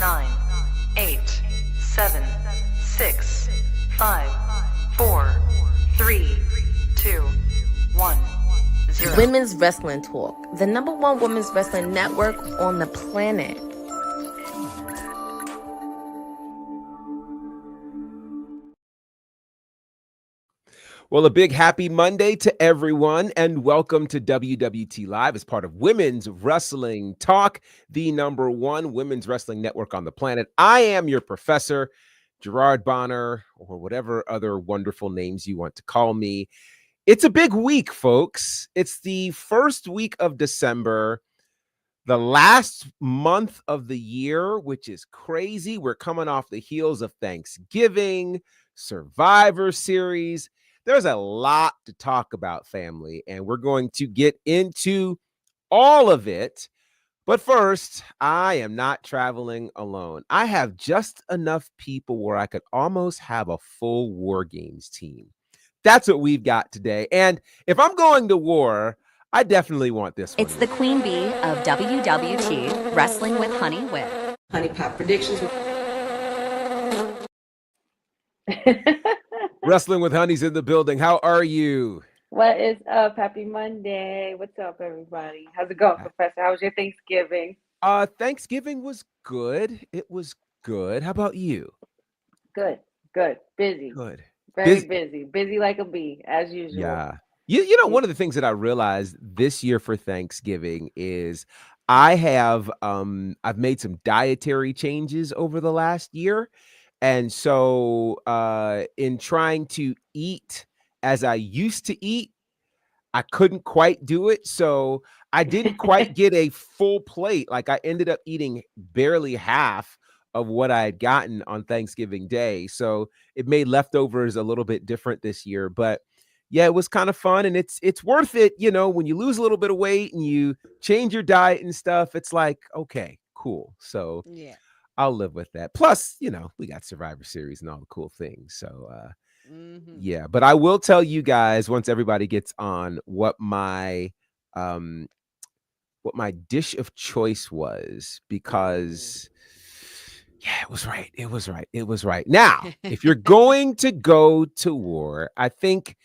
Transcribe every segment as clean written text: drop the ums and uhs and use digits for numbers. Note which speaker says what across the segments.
Speaker 1: 9, 8, 7, 6, 5, 4, 3, 2, 1, 0.
Speaker 2: Women's Wrestling Talk, the #1 women's wrestling network on the planet.
Speaker 3: Well, a big happy Monday to everyone, and welcome to WWT Live as part of Women's Wrestling Talk, the #1 women's wrestling network on the planet. I am your professor, Gerard Bonner, or whatever other wonderful names you want to call me. It's a big week, folks. It's the first week of December, the last month of the year, which is crazy. We're coming off the heels of Thanksgiving, Survivor Series. There's a lot to talk about, family, and we're going to get into all of it. But first, I am not traveling alone. I have just enough people where I could almost have a full War Games team. That's what we've got today. And if I'm going to war, I definitely want this one.
Speaker 4: It's the Queen Bee of WWT, Wrestling with Honey with
Speaker 5: Honey Pop Predictions.
Speaker 3: Wrestling with Honey's in the building. How are you?
Speaker 6: What is up? Happy Monday. What's up, everybody? How's it going, Professor? How was your Thanksgiving?
Speaker 3: Thanksgiving was good. It was good. How about you?
Speaker 6: Good. Busy.
Speaker 3: Good.
Speaker 6: Very busy. Busy like a bee, as usual.
Speaker 3: Yeah. You know, one of the things that I realized this year for Thanksgiving is I've made some dietary changes over the last year. And so in trying to eat as I used to eat, I couldn't quite do it. So I didn't quite get a full plate. Like I ended up eating barely half of what I had gotten on Thanksgiving Day. So it made leftovers a little bit different this year. But yeah, it was kind of fun. And it's worth it. You know, when you lose a little bit of weight and you change your diet and stuff, it's like, okay, cool. So yeah, I'll live with that. Plus, you know, we got Survivor Series and all the cool things. So yeah, but I will tell you guys once everybody gets on what my dish of choice was, because yeah, it was right. Now, if you're going to go to war, I think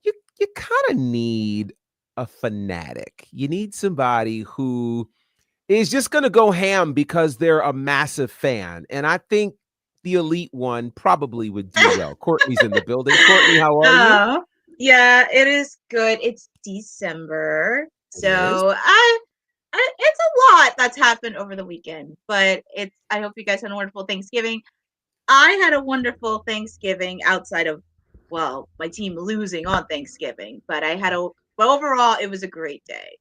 Speaker 3: you kind of need a fanatic. You need somebody who is just going to go ham because they're a massive fan. And I think the elite one probably would do well. Courtney's in the building. Courtney, how are you?
Speaker 7: Yeah, it is good. It's December. So it's a lot that's happened over the weekend, but I hope you guys had a wonderful Thanksgiving. I had a wonderful Thanksgiving outside of, well, my team losing on Thanksgiving, but overall, it was a great day.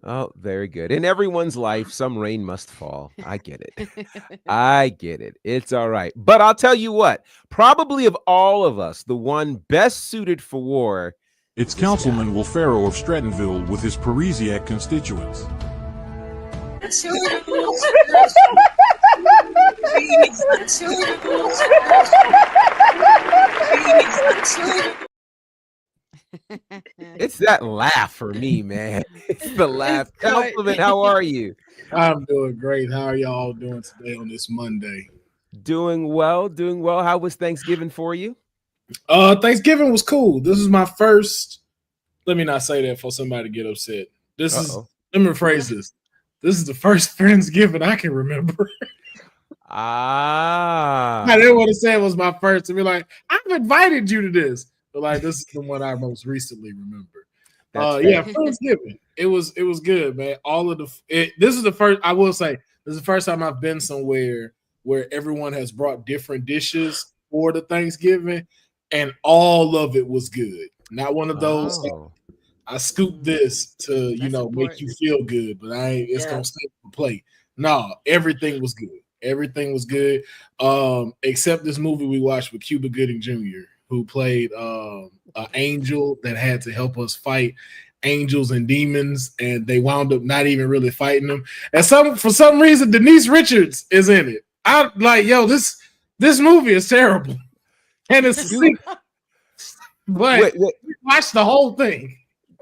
Speaker 3: Oh, very good. In everyone's life, some rain must fall. I get it. It's all right. But I'll tell you what, probably of all of us, the one best suited for war.
Speaker 8: It's Councilman Pharaoh of Strattonville with his Parisiac constituents.
Speaker 3: It's that laugh for me, man. It's the laugh. Councilman, how are you?
Speaker 9: I'm doing great. How are y'all doing today on this Monday?
Speaker 3: Doing well. How was Thanksgiving for you?
Speaker 9: Thanksgiving was cool. This is my first. Let me not say that for somebody to get upset. Let me rephrase this. This is the first Friendsgiving I can remember. I didn't want to say it was my first to be like, I've invited you to this. But like, this is the one I most recently remember. Yeah, Friendsgiving. It was good, man. This is the first, I will say, this is the first time I've been somewhere where everyone has brought different dishes for the Thanksgiving, and all of it was good. Not one of those. I scooped this to, make you feel good, but it's gonna stay on the plate. No, everything was good. Everything was good. Except this movie we watched with Cuba Gooding Jr., who played an angel that had to help us fight angels and demons, and they wound up not even really fighting them. And for some reason, Denise Richards is in it. I'm like, yo, this movie is terrible. And it's but we watched the whole thing.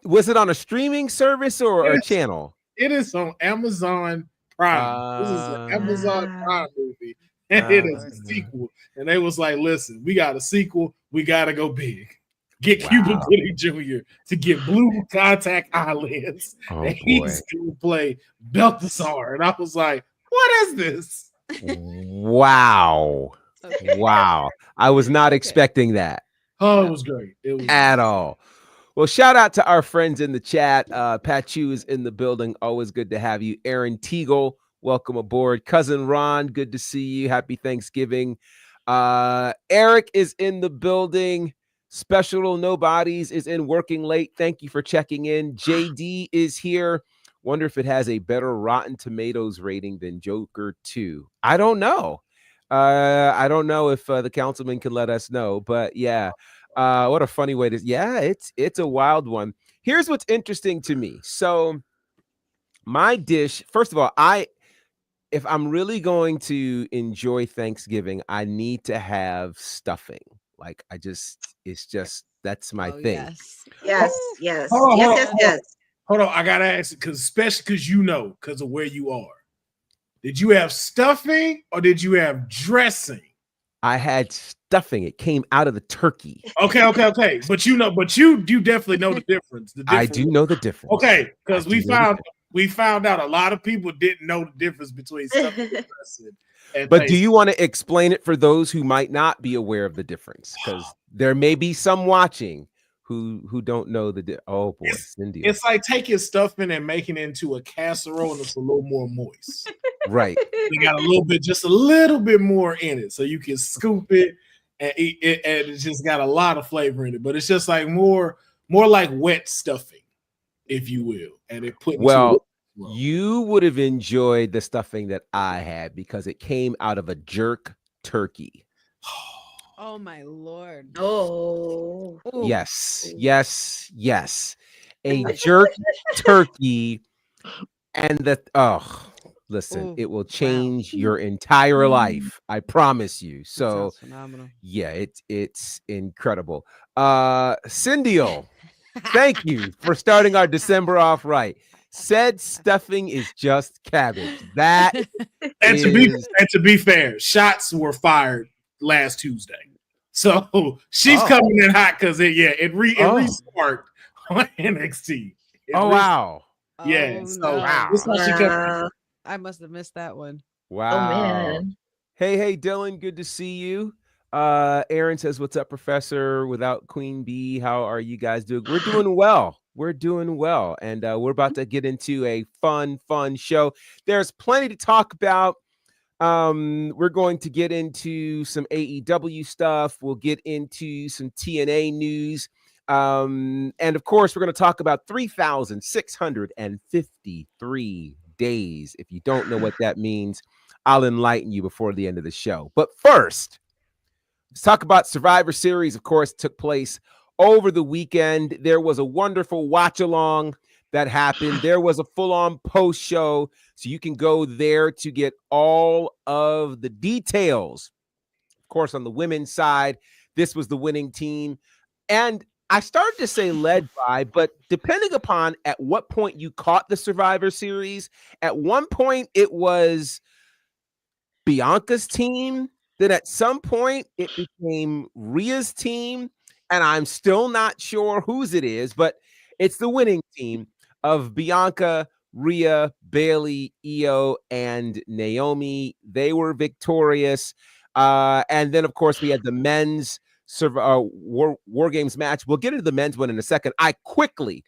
Speaker 3: Was it on a streaming service or a channel?
Speaker 9: It is on Amazon Prime. This is an Amazon Prime movie, and it is a sequel. And they was like, "Listen, we got a sequel. We gotta go big. Get Cuba Gooding Jr. to get blue contact eyelids, and he's gonna play Balthasar." And I was like, "What is this?"
Speaker 3: Wow. Wow. I was not expecting that.
Speaker 9: Oh, it was great. It was
Speaker 3: at all. Well, shout out to our friends in the chat. Pat Chu is in the building. Always good to have you. Aaron Teagle, welcome aboard. Cousin Ron, good to see you. Happy Thanksgiving. Eric is in the building. Special Nobodies is in working late. Thank you for checking in. JD is here. Wonder if it has a better Rotten Tomatoes rating than Joker 2. I don't know. I don't know if the councilman can let us know, but yeah. What a funny way to, it's a wild one. Here's what's interesting to me. So my dish, first of all, if I'm really going to enjoy Thanksgiving, I need to have stuffing. Like that's my thing.
Speaker 7: Yes.
Speaker 9: Hold on, I gotta ask, especially because of where you are. Did you have stuffing or did you have dressing?
Speaker 3: I had stuffing. It came out of the turkey.
Speaker 9: Okay. But you definitely know the difference.
Speaker 3: I do know the difference.
Speaker 9: Okay, because we found out a lot of people didn't know the difference between stuffing and dressing.
Speaker 3: But do you want to explain it for those who might not be aware of the difference? Because there may be some watching who don't know the oh boy, Cindy.
Speaker 9: It's like taking stuffing and making it into a casserole and it's a little more moist.
Speaker 3: Right.
Speaker 9: We got just a little bit more in it, so you can scoop it and eat it, and it's just got a lot of flavor in it. But it's just like more like wet stuffing, if you will. And it put
Speaker 3: you would have enjoyed the stuffing that I had because it came out of a jerk turkey.
Speaker 5: Oh my Lord.
Speaker 7: Oh.
Speaker 3: Yes. A jerk turkey, and listen, it will change your entire life. I promise you. So
Speaker 5: phenomenal.
Speaker 3: Yeah, it's incredible. Cyndial, thank you for starting our December off right. Said stuffing is just cabbage. That
Speaker 9: to be fair, shots were fired last Tuesday. So she's coming in hot because it resparked on NXT.
Speaker 3: Wow.
Speaker 9: Yeah.
Speaker 5: Wow.
Speaker 9: That's why she comes.
Speaker 5: I must have missed that one.
Speaker 3: Wow.
Speaker 7: Oh man.
Speaker 3: Hey, Dylan, good to see you. Aaron says, "What's up, Professor? Without Queen Bee, how are you guys doing?" We're doing well. And we're about to get into a fun show. There's plenty to talk about. We're going to get into some AEW stuff. We'll get into some TNA news. And of course, we're going to talk about 3,653 days. If you don't know what that means, I'll enlighten you before the end of the show. But first, let's talk about Survivor Series. Of course, took place over the weekend. There was a wonderful watch along that happened. There was a full-on post show, so you can go there to get all of the details. Of course, on the women's side, this was the winning team. And I started to say led by, but depending upon at what point you caught the Survivor Series, at one point it was Bianca's team. Then at some point it became Rhea's team. And I'm still not sure whose it is, but it's the winning team of Bianca, Rhea, Bayley, Io, and Naomi. They were victorious. And then, of course, we had the men's War Games match. We'll get into the men's one in a second. I quickly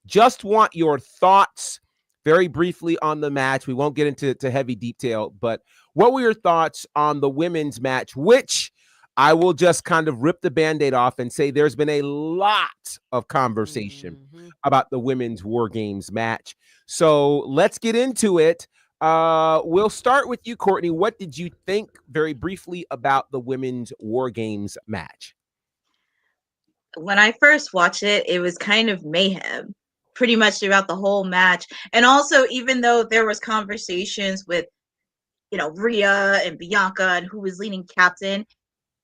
Speaker 3: just want your thoughts very briefly on the match. We won't get into heavy detail, but what were your thoughts on the women's match, which I will just kind of rip the Band-Aid off and say there's been a lot of conversation about the women's War Games match. So let's get into it. We'll start with you, Courtney. What did you think very briefly about the women's War Games match?
Speaker 7: When I first watched it, it was kind of mayhem pretty much throughout the whole match. And also, even though there was conversations with, Rhea and Bianca and who was leading captain,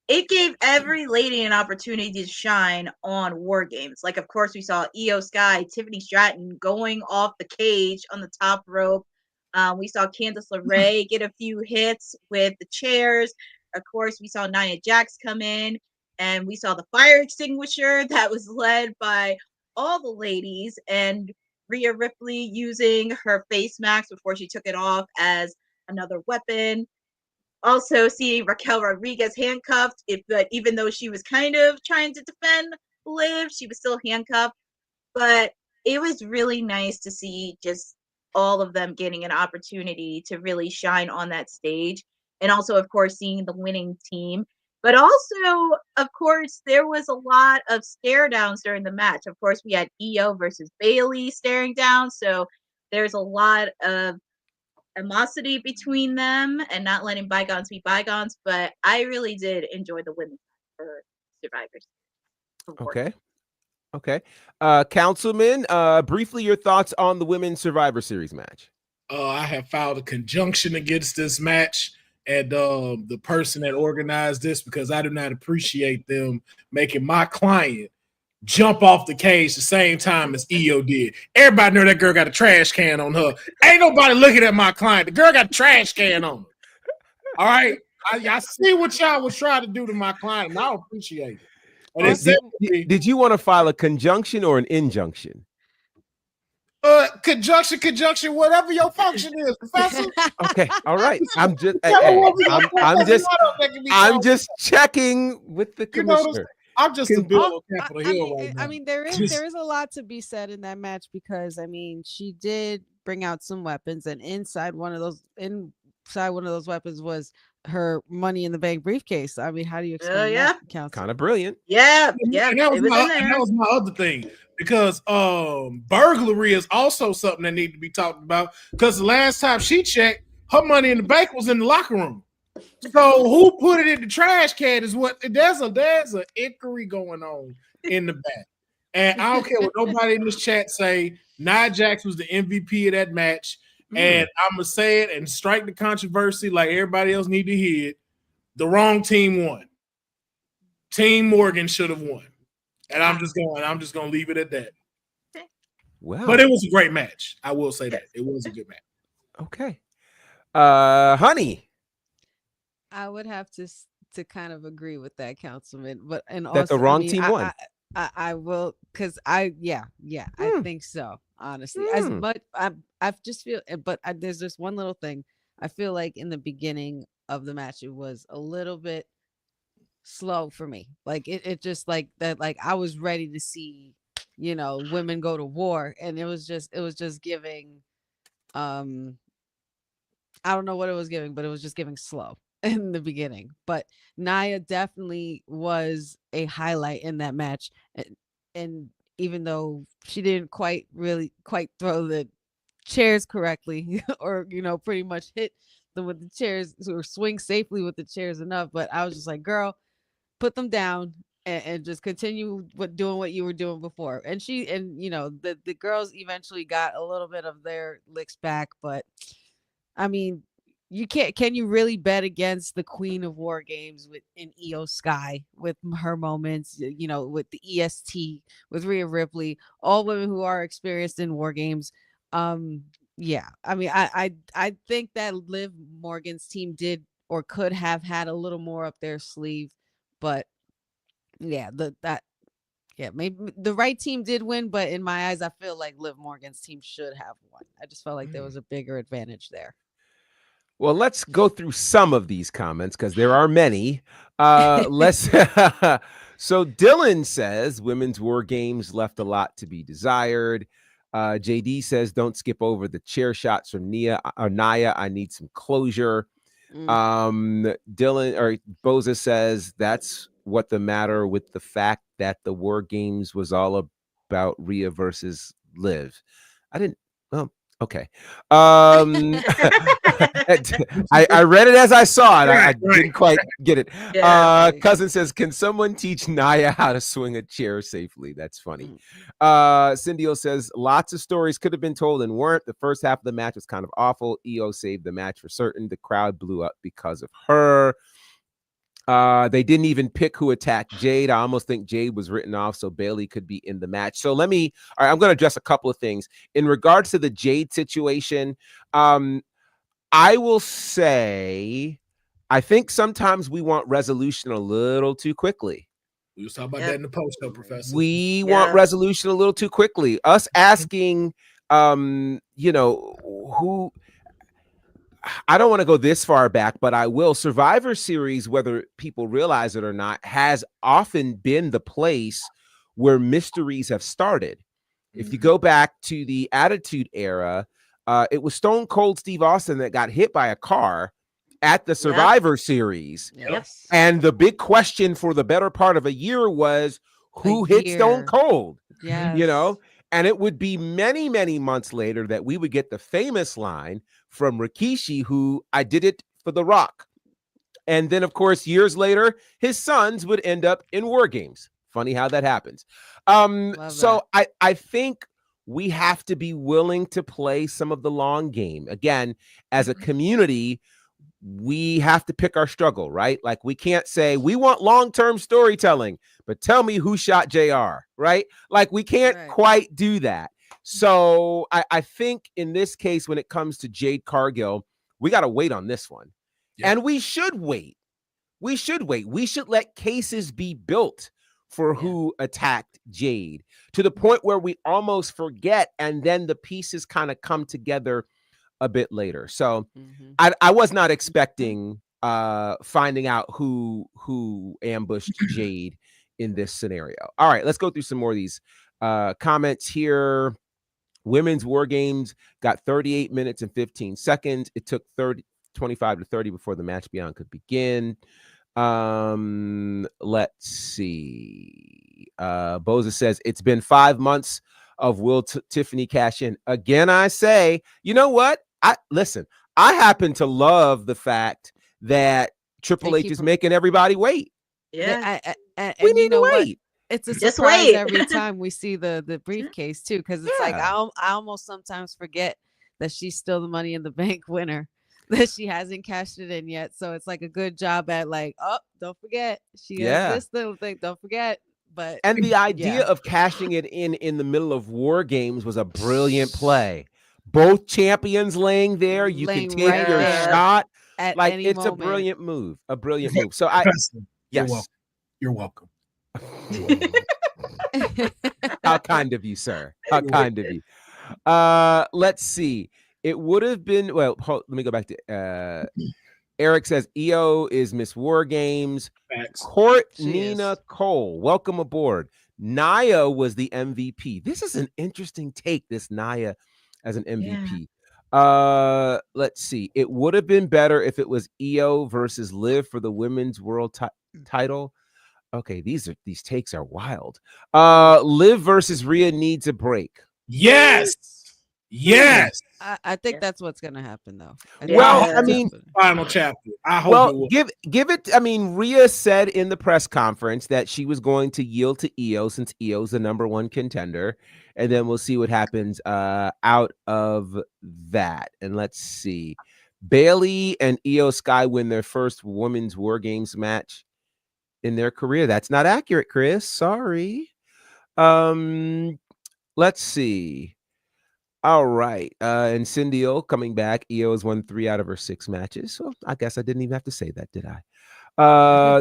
Speaker 7: it gave every lady an opportunity to shine on War Games. Like, of course, we saw Io Sky, Tiffany Stratton going off the cage on the top rope. We saw Candice LeRae get a few hits with the chairs. Of course, we saw Nia Jax come in, and we saw the fire extinguisher that was led by all the ladies, and Rhea Ripley using her face mask before she took it off as another weapon. Also seeing Raquel Rodriguez handcuffed, but even though she was kind of trying to defend Liv, she was still handcuffed. But it was really nice to see just all of them getting an opportunity to really shine on that stage. And also, of course, seeing the winning team. But also, of course, there was a lot of stare downs during the match. Of course, we had Io versus Bailey staring down. So there's a lot of animosity between them and not letting bygones be bygones. But I really did enjoy the women's for Survivors.
Speaker 3: Okay. Okay. Councilman, briefly your thoughts on the Women's Survivor Series match.
Speaker 9: I have filed a conjunction against this match and the person that organized this because I do not appreciate them making my client jump off the cage the same time as Io did. Everybody know that girl got a trash can on her. Ain't nobody looking at my client. The girl got a trash can on her. All right? I see what y'all was trying to do to my client, and I don't appreciate it.
Speaker 3: Did you want to file a conjunction or an injunction?
Speaker 9: Conjunction, whatever your function is, Professor.
Speaker 3: Okay, all right. I'm just checking with the commissioner.
Speaker 9: I'm just a bill on Capitol Hill right now.
Speaker 5: I mean, there is a lot to be said in that match because I mean, she did bring out some weapons, and inside one of those weapons was her Money in the Bank briefcase. I mean, how do you explain that, Council?
Speaker 3: Kind of brilliant.
Speaker 7: Yeah.
Speaker 9: And that was my other thing because burglary is also something that need to be talked about because the last time she checked, her Money in the Bank was in the locker room. So who put it in the trash can is what there's an inquiry going on in the back. And I don't care what nobody in this chat say. Nia Jax was the MVP of that match. And I'm gonna say it and strike the controversy like everybody else need to hear it. The wrong team won. Team Morgan should have won. And I'm just gonna leave it at that.
Speaker 3: Wow.
Speaker 9: But it was a great match. I will say that. It was a good match.
Speaker 3: Okay. Honey.
Speaker 5: I would have to kind of agree with that, Councilman. But and
Speaker 3: that
Speaker 5: also
Speaker 3: the wrong team won.
Speaker 5: I will because I think so. Honestly, as much I just feel, but there's this one little thing. I feel like in the beginning of the match, it was a little bit slow for me. Like it just like that. Like I was ready to see, women go to war, and it was just giving. I don't know what it was giving, but it was just giving slow in the beginning. But Nia definitely was a highlight in that match, and even though she didn't quite throw the chairs correctly or pretty much hit them with the chairs or swing safely with the chairs enough, but I was just like, girl, put them down and just continue doing what you were doing before. And the girls eventually got a little bit of their licks back, but I mean, can you really bet against the Queen of War Games in Io Sky with her moments, with the EST, with Rhea Ripley, all women who are experienced in war games. Yeah, I mean, I think that Liv Morgan's team did or could have had a little more up their sleeve, but yeah, maybe the right team did win, but in my eyes, I feel like Liv Morgan's team should have won. I just felt like there was a bigger advantage there.
Speaker 3: Well, let's go through some of these comments because there are many. So Dylan says women's war games left a lot to be desired. JD says don't skip over the chair shots from Nia. I need some closure. Dylan or Boza says that's what the matter with the fact that the war games was all about Rhea versus Liv. I didn't. Well, okay. I read it as I saw it. I didn't quite get it. Cousin says, can someone teach Nia how to swing a chair safely? That's funny. Cindy says, lots of stories could have been told and weren't. The first half of the match was kind of awful. Io saved the match for certain. The crowd blew up because of her. They didn't even pick who attacked Jade. I almost think Jade was written off, so Bailey could be in the match. So all right, I'm going to address a couple of things. In regards to the Jade situation, I will say, I think sometimes we want resolution a little too quickly.
Speaker 9: We was talking about that in the post show, Professor.
Speaker 3: We want resolution a little too quickly. Us asking, who, I don't want to go this far back, but I will. Survivor Series, whether people realize it or not, has often been the place where mysteries have started. If you go back to the Attitude Era, it was Stone Cold Steve Austin that got hit by a car at the Survivor Series.
Speaker 5: Yes.
Speaker 3: And the big question for the better part of a year was, who hit Stone Cold?
Speaker 5: Yes.
Speaker 3: And it would be many, many months later that we would get the famous line from Rikishi, who I did it for The Rock. And then, of course, years later, his sons would end up in War Games. Funny how that happens. So I think we have to be willing to play some of the long game. Again, as a community, we have to pick our struggle, right? Like, we can't say we want long-term storytelling, but tell me who shot JR, right? Like, we can't quite do that. So I think in this case, when it comes to Jade Cargill, we got to wait on this one. And we should wait. We should wait. We should let cases be built for who attacked Jade, to the point where we almost forget, and then the pieces kind of come together a bit later. So I was not expecting finding out who ambushed Jade in this scenario. All right, let's go through some more of these comments here. Women's War Games got 38 minutes and 15 seconds. It took 25 to 30 before the match beyond could begin. Let's see. Boza says it's been 5 months of Will Tiffany cash in. Again, I say, you know what? I happen to love the fact that Triple H is making everybody wait.
Speaker 7: Yeah.
Speaker 3: We need to wait.
Speaker 5: It's a surprise every time we see the briefcase too, because it's like I almost sometimes forget that she's still the Money in the Bank winner, that she hasn't cashed it in yet. So it's like a good job at like, oh, don't forget she has this little thing. Don't forget. And
Speaker 3: the idea of cashing it in the middle of War Games was a brilliant play. Both champions laying there, you can take your shot. Like, it's moment. A brilliant move. So
Speaker 9: You're welcome.
Speaker 3: How kind of you, sir. How kind of you. Let's see. It would have been, well, let me go back to Eric says EO is Miss War Games. Courtney Cole, welcome aboard. Nia was the MVP. This is an interesting take, this Nia as an MVP. Let's see. It would have been better if it was EO versus Liv for the women's world title. Okay, these takes are wild. Liv versus Rhea needs a break.
Speaker 9: Yes.
Speaker 5: I think that's what's gonna happen, though.
Speaker 3: I mean,
Speaker 9: final chapter. I hope.
Speaker 3: Give it. I mean, Rhea said in the press conference that she was going to yield to EO since EO's the #1 contender, and then we'll see what happens out of that. And let's see, Bailey and EO Sky win their first women's War Games match in their career. That's not accurate, Chris. Sorry. Let's see. All right. And Cindy O coming back. EO has won 3 out of her 6 matches. So I guess I didn't even have to say that, did I?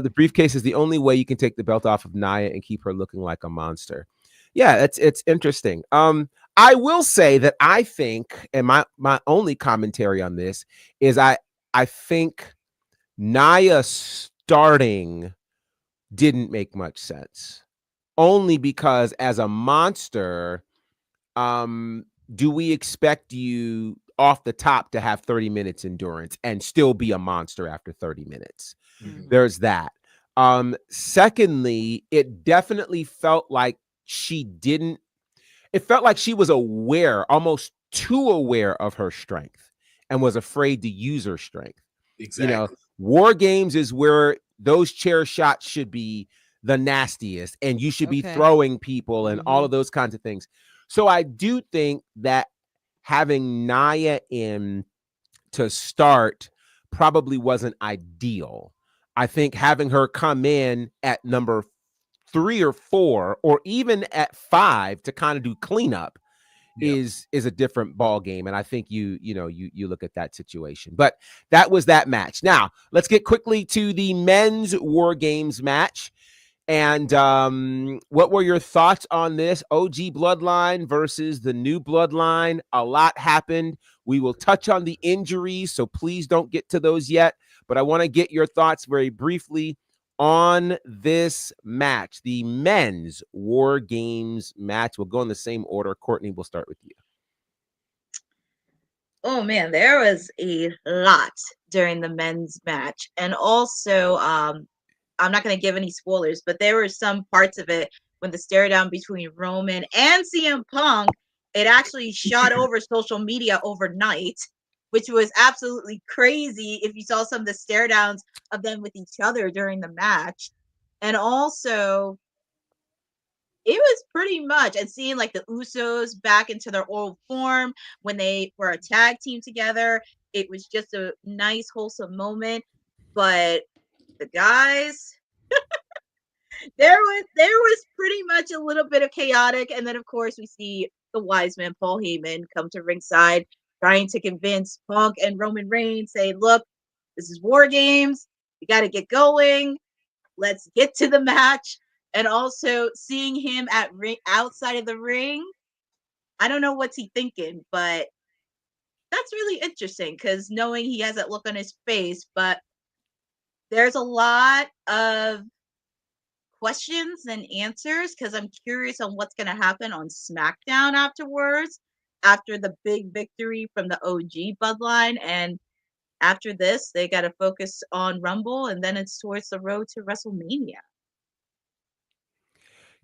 Speaker 3: The briefcase is the only way you can take the belt off of Nia and keep her looking like a monster. Yeah, it's interesting. I will say that I think, and my only commentary on this is I think Nia starting didn't make much sense. Only because as a monster, do we expect you off the top to have 30 minutes endurance and still be a monster after 30 minutes? There's that. Secondly, it definitely felt like it felt like she was aware, almost too aware of her strength, and was afraid to use her strength.
Speaker 9: Exactly.
Speaker 3: War Games is where those chair shots should be the nastiest, and you should be throwing people and all of those kinds of things. So I do think that having Nia in to start probably wasn't ideal. I think having her come in at number 3 or 4, or even at 5 to kind of do cleanup is a different ball game. And I think you look at that situation. But that was that match. Now let's get quickly to the men's War Games match. And what were your thoughts on this? OG Bloodline versus the new Bloodline. A lot happened. We will touch on the injuries, so please don't get to those yet. But I want to get your thoughts very briefly on this match, the men's War Games match. We'll go in the same order. Courtney, we'll start with you.
Speaker 7: Oh man, there was a lot during the men's match. And also, I'm not going to give any spoilers, but there were some parts of it when the stare down between Roman and CM Punk, it actually shot over social media overnight, which was absolutely crazy if you saw some of the stare downs of them with each other during the match. And also, it was pretty much, and seeing like the Usos back into their old form when they were a tag team together, it was just a nice, wholesome moment. But the guys, there was pretty much a little bit of chaotic. And then of course we see the wise man Paul Heyman come to ringside trying to convince Punk and Roman Reigns, say, look, this is War Games, you got to get going, let's get to the match. And also seeing him at outside of the ring, I don't know what's he thinking, but that's really interesting, because knowing he has that look on his face. But there's a lot of questions and answers, because I'm curious on what's going to happen on SmackDown afterwards, after the big victory from the OG Bloodline. And after this, they got to focus on Rumble, and then it's towards the road to WrestleMania.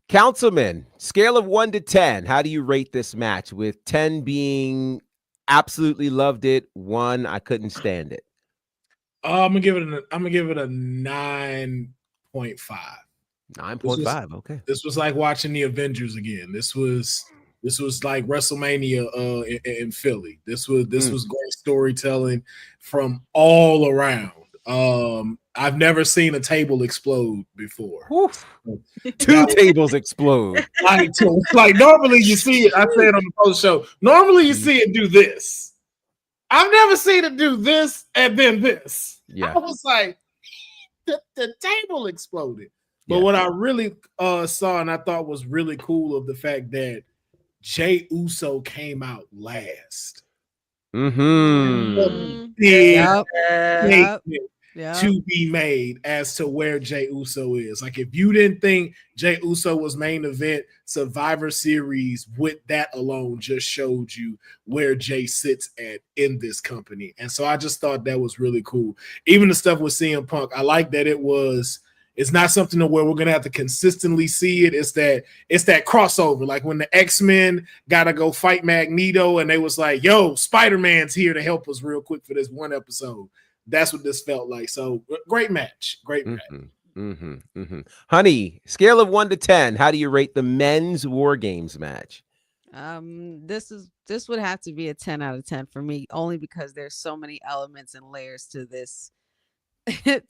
Speaker 3: Councilman, scale of 1 to 10, how do you rate this match, with 10 being absolutely loved it, 1 I couldn't stand it?
Speaker 9: I'm gonna give it a 9.5.
Speaker 3: 9.5. Okay.
Speaker 9: This was like watching the Avengers again. This was like WrestleMania in Philly. This was great storytelling from all around. I've never seen a table explode before.
Speaker 3: 2 tables explode.
Speaker 9: Like normally you see it. I said on the post show. Normally you see it do this. I've never seen it do this and then this.
Speaker 3: Yeah.
Speaker 9: I was like, the table exploded. But what I really saw and I thought was really cool of the fact that Jey Uso came out last. To be made as to where Jey Uso is. Like, if you didn't think Jey Uso was main event, Survivor Series with that alone just showed you where Jey sits at in this company. And so I just thought that was really cool. Even the stuff with CM Punk, I like that it's not something to where we're gonna have to consistently see it. It's that crossover, like when the X-Men gotta go fight Magneto, and they was like, "Yo, Spider-Man's here to help us real quick for this one episode." That's what this felt like. So great match, match.
Speaker 3: Honey, scale of 1 to 10, how do you rate the men's War Games match?
Speaker 5: This would have to be a 10 out of 10 for me, only because there's so many elements and layers to this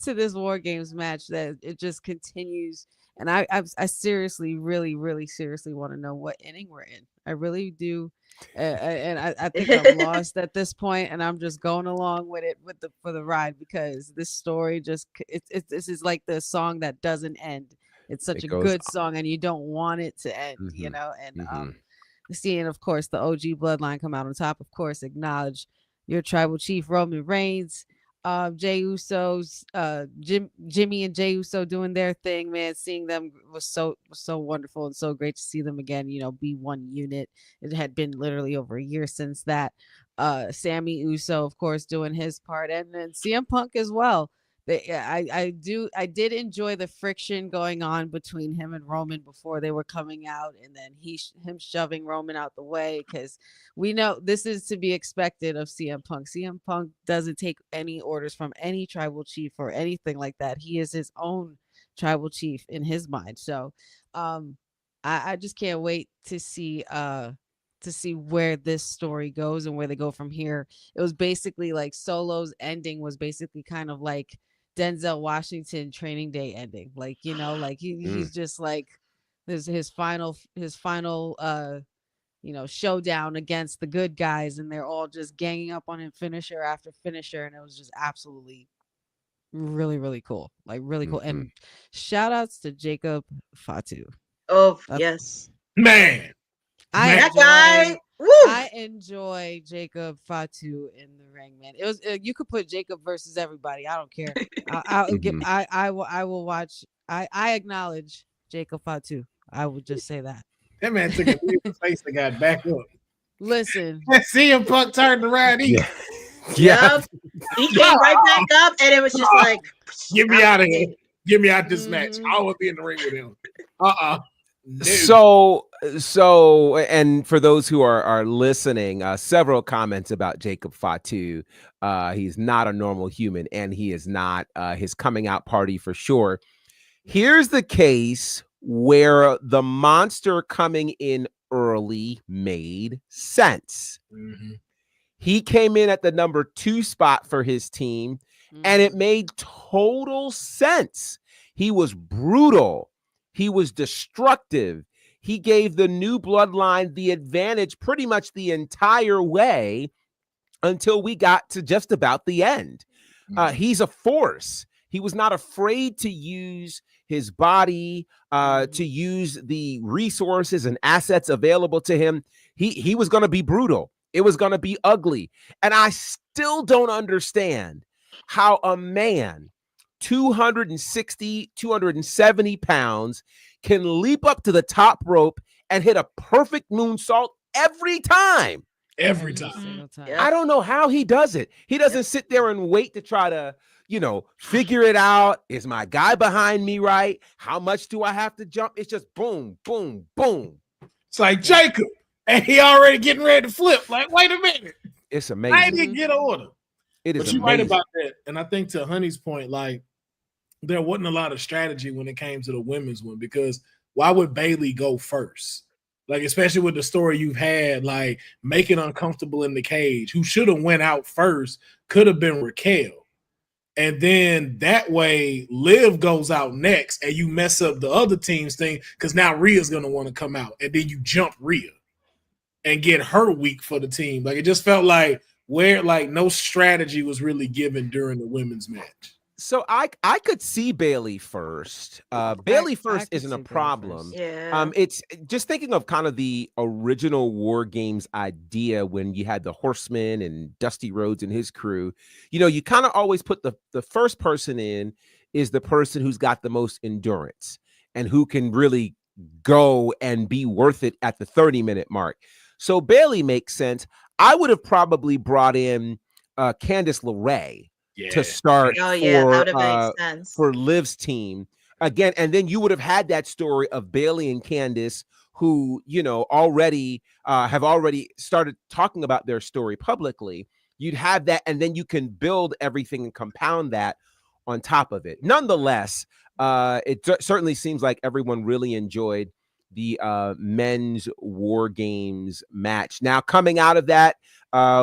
Speaker 5: to this War Games match that it just continues. And I seriously, really seriously want to know what inning we're in. I really do. And I think I'm lost at this point, and I'm just going along with it for the ride, because this story this is like the song that doesn't end. It's such a good song, and you don't want it to end, you know. And seeing, of course, the OG Bloodline come out on top, of course, acknowledge your tribal chief Roman Reigns, Jey Uso's Jimmy and Jey Uso doing their thing, man. Seeing them was so wonderful and so great to see them again, you know, be one unit. It had been literally over a year since that. Sammy Uso, of course, doing his part, and then CM Punk as well. I did enjoy the friction going on between him and Roman before they were coming out, and then him shoving Roman out the way, because we know this is to be expected of CM Punk. CM Punk doesn't take any orders from any tribal chief or anything like that. He is his own tribal chief in his mind. So I just can't wait to see where this story goes and where they go from here. It was basically like Solo's ending was basically kind of like Denzel Washington Training Day ending. Like, like he's just like this his final showdown against the good guys, and they're all just ganging up on him finisher after finisher, and it was just absolutely really, really cool. Like really cool. And shout outs to Jacob Fatu.
Speaker 7: Oh, yes.
Speaker 9: Man.
Speaker 7: That guy. Woo!
Speaker 5: I enjoy Jacob Fatu in the ring, man. It was you could put Jacob versus everybody. I don't care. I will watch. I acknowledge Jacob Fatu. I would just say that.
Speaker 9: That man took a knee to the face and got back up.
Speaker 5: Listen.
Speaker 9: CM Punk turned around.
Speaker 3: Yeah.
Speaker 7: Yep. He came right back up, and it was just like,
Speaker 9: get me out of here. Get me out this match. I will be in the ring with him.
Speaker 3: So, and for those who are listening, several comments about Jacob Fatu. He's not a normal human, and he is not his coming out party for sure. Here's the case where the monster coming in early made sense. He came in at the number 2 spot for his team, and it made total sense. He was brutal. He was destructive. He gave the new bloodline the advantage pretty much the entire way until we got to just about the end. He's a force. He was not afraid to use his body, to use the resources and assets available to him. He was going to be brutal. It was going to be ugly. And I still don't understand how a man 260, 270 pounds can leap up to the top rope and hit a perfect moonsault every time.
Speaker 9: Every time.
Speaker 3: I don't know how he does it. He doesn't sit there and wait to try to, figure it out. Is my guy behind me right? How much do I have to jump? It's just boom, boom, boom.
Speaker 9: It's like Jacob, and he already getting ready to flip. Like, wait a minute.
Speaker 3: It's amazing.
Speaker 9: I didn't get an order.
Speaker 3: It is
Speaker 9: but you're right about that. And I think to Honey's point, like, there wasn't a lot of strategy when it came to the women's one, because why would Bayley go first? Like, especially with the story you've had, like, make it uncomfortable in the cage. Who should have went out first could have been Raquel. And then that way, Liv goes out next, and you mess up the other team's thing, because now Rhea's going to want to come out. And then you jump Rhea and get her weak for the team. Like, it just felt like no strategy was really given during the women's match.
Speaker 3: So I could see Bayley first. Bayley first isn't a problem.
Speaker 7: Yeah.
Speaker 3: It's just thinking of kind of the original War Games idea when you had the Horsemen and Dusty Rhodes and his crew. You kind of always put the first person in is the person who's got the most endurance and who can really go and be worth it at the 30-minute mark. So Bayley makes sense. I would have probably brought in Candice LeRae. To start for Liv's team again, and then you would have had that story of Bayley and Candice, who already have already started talking about their story publicly. You'd have that, and then you can build everything and compound that on top of it. Nonetheless, it certainly seems like everyone really enjoyed the men's War Games match. Now, coming out of that,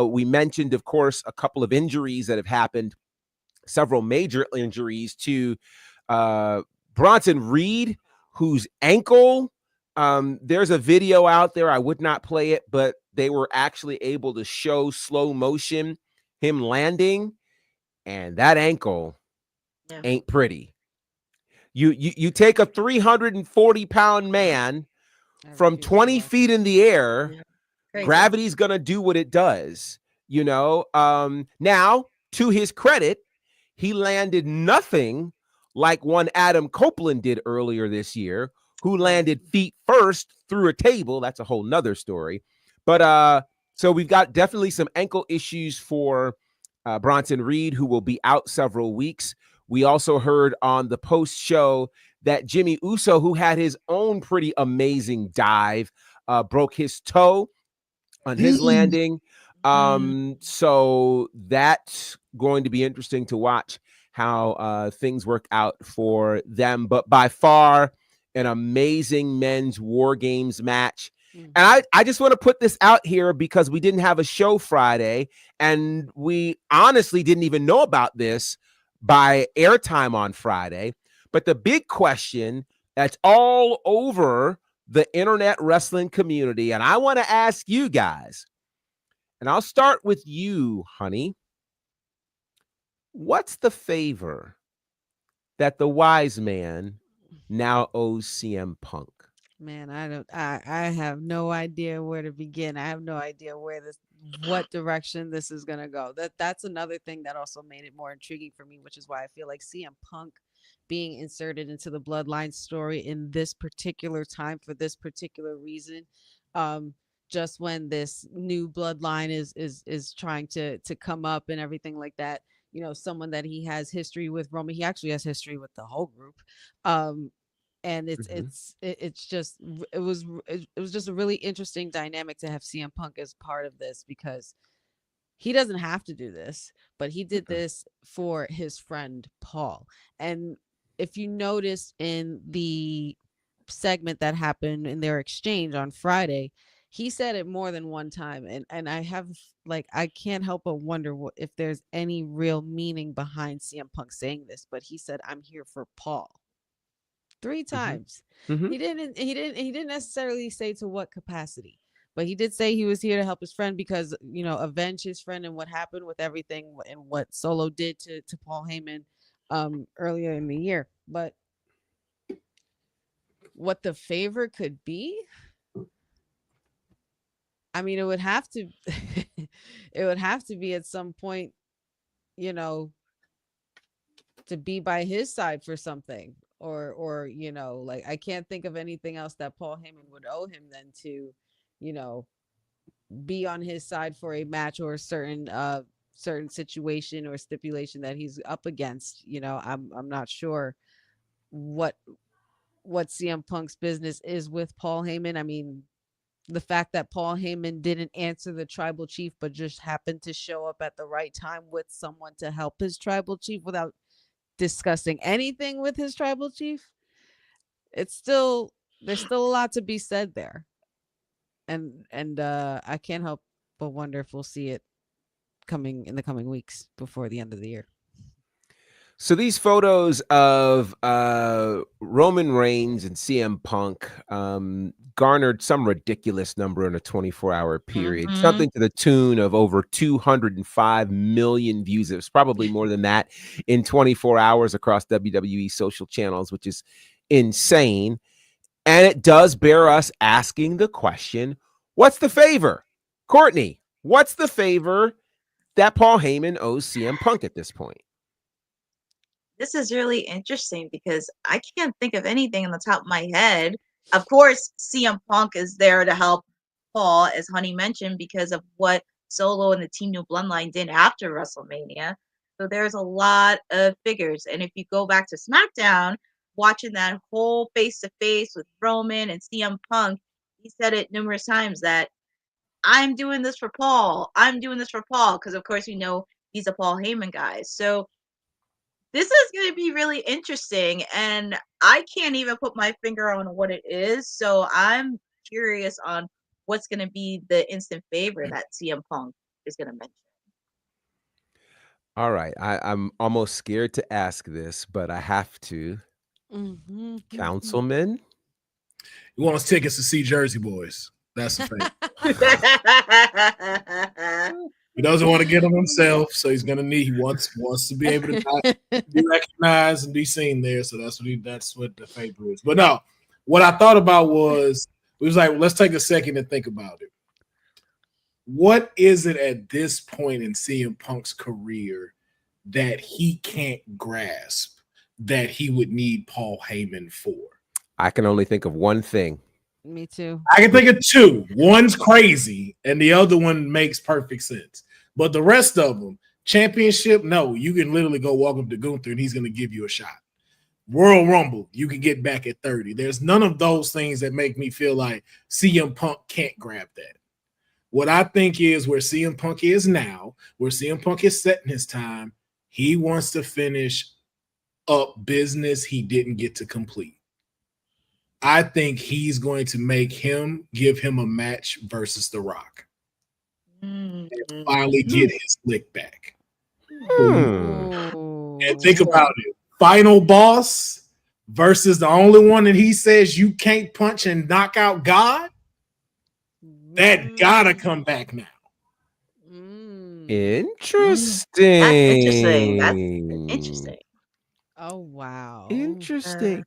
Speaker 3: we mentioned, of course, a couple of injuries that have happened. Several major injuries to Bronson Reed, whose ankle, there's a video out there. I would not play it, but they were actually able to show slow motion him landing, and that ankle ain't pretty. You take a 340-pound man from 20 feet in the air, gravity's gonna do what it does, now, to his credit, he landed nothing like one Adam Copeland did earlier this year, who landed feet first through a table. That's a whole nother story. But so we've got definitely some ankle issues for Bronson Reed, who will be out several weeks. We also heard on the post show that Jimmy Uso, who had his own pretty amazing dive, broke his toe on his landing. So that's going to be interesting to watch how things work out for them. But by far, an amazing men's War Games match. And I just want to put this out here because we didn't have a show Friday, and we honestly didn't even know about this. by airtime on Friday. But the big question that's all over the internet wrestling community, and I want to ask you guys, and I'll start with you, honey. What's the favor that the wise man now owes CM Punk?
Speaker 5: Man, I have no idea where to begin. I have no idea what direction this is gonna go. That's another thing that also made it more intriguing for me, which is why I feel like CM Punk being inserted into the Bloodline story in this particular time for this particular reason. Just when this new bloodline is trying to come up and everything like that. You know, someone that he has history with, Roman. He actually has history with the whole group. And it was just a really interesting dynamic to have CM Punk as part of this, because he doesn't have to do this, but he did this for his friend Paul. And if you notice in the segment that happened in their exchange on Friday, he said it more than one time, and I can't help but wonder if there's any real meaning behind CM Punk saying this, but he said, "I'm here for Paul." 3 times. He didn't necessarily say to what capacity, but he did say he was here to help his friend because, you know, avenge his friend and what happened with everything and what Solo did to Paul Heyman earlier in the year. But what the favor could be, I mean, it would have to be at some point, you know, to be by his side for something. Or you know, like, I can't think of anything else that Paul Heyman would owe him than to, you know, be on his side for a match or a certain situation or stipulation that he's up against. You know, I'm not sure what CM Punk's business is with Paul Heyman. I mean, the fact that Paul Heyman didn't answer the tribal chief but just happened to show up at the right time with someone to help his tribal chief without discussing anything with his tribal chief, there's still a lot to be said there, and I can't help but wonder if we'll see it coming in the coming weeks before the end of the year.
Speaker 3: So these photos of Roman Reigns and CM Punk garnered some ridiculous number in a 24-hour period, something to the tune of over 205 million views. It was probably more than that in 24 hours across WWE social channels, which is insane. And it does bear us asking the question, what's the favor? Courtney, what's the favor that Paul Heyman owes CM Punk at this point?
Speaker 7: This is really interesting because I can't think of anything on the top of my head. Of course, CM Punk is there to help Paul, as Honey mentioned, because of what Solo and the Team New Bloodline did after WrestleMania. So there's a lot of figures. And if you go back to SmackDown, watching that whole face-to-face with Roman and CM Punk, he said it numerous times that I'm doing this for Paul. I'm doing this for Paul. Because, of course, we know he's a Paul Heyman guy. So this is going to be really interesting, and I can't even put my finger on what it is. So I'm curious on what's going to be the instant favor that CM Punk is going to mention.
Speaker 3: All right. I'm almost scared to ask this, but I have to. Councilman?
Speaker 9: He wants tickets to see Jersey Boys. That's the thing. He doesn't want to get them himself, so he wants to be able to be recognized and be seen there. So that's what the favor is. But no, what I thought about was like, let's take a second to think about it. What is it at this point in CM Punk's career that he can't grasp that he would need Paul Heyman for?
Speaker 3: I can only think of one thing.
Speaker 5: Me too.
Speaker 9: I can think of 2. One's crazy, and the other one makes perfect sense. But the rest of them, championship, no, you can literally go walk up to Gunther, and he's going to give you a shot. Royal Rumble, you can get back at 30. There's none of those things that make me feel like CM Punk can't grab that. What I think is where CM Punk is now, where CM Punk is setting his time, he wants to finish up business he didn't get to complete. I think he's going to give him a match versus The Rock. And finally get his lick back. And And think about it. Final boss versus the only one that he says you can't punch and knock out God. That gotta come back now.
Speaker 3: Interesting.
Speaker 7: That's interesting. That's interesting.
Speaker 5: Oh wow.
Speaker 3: Interesting.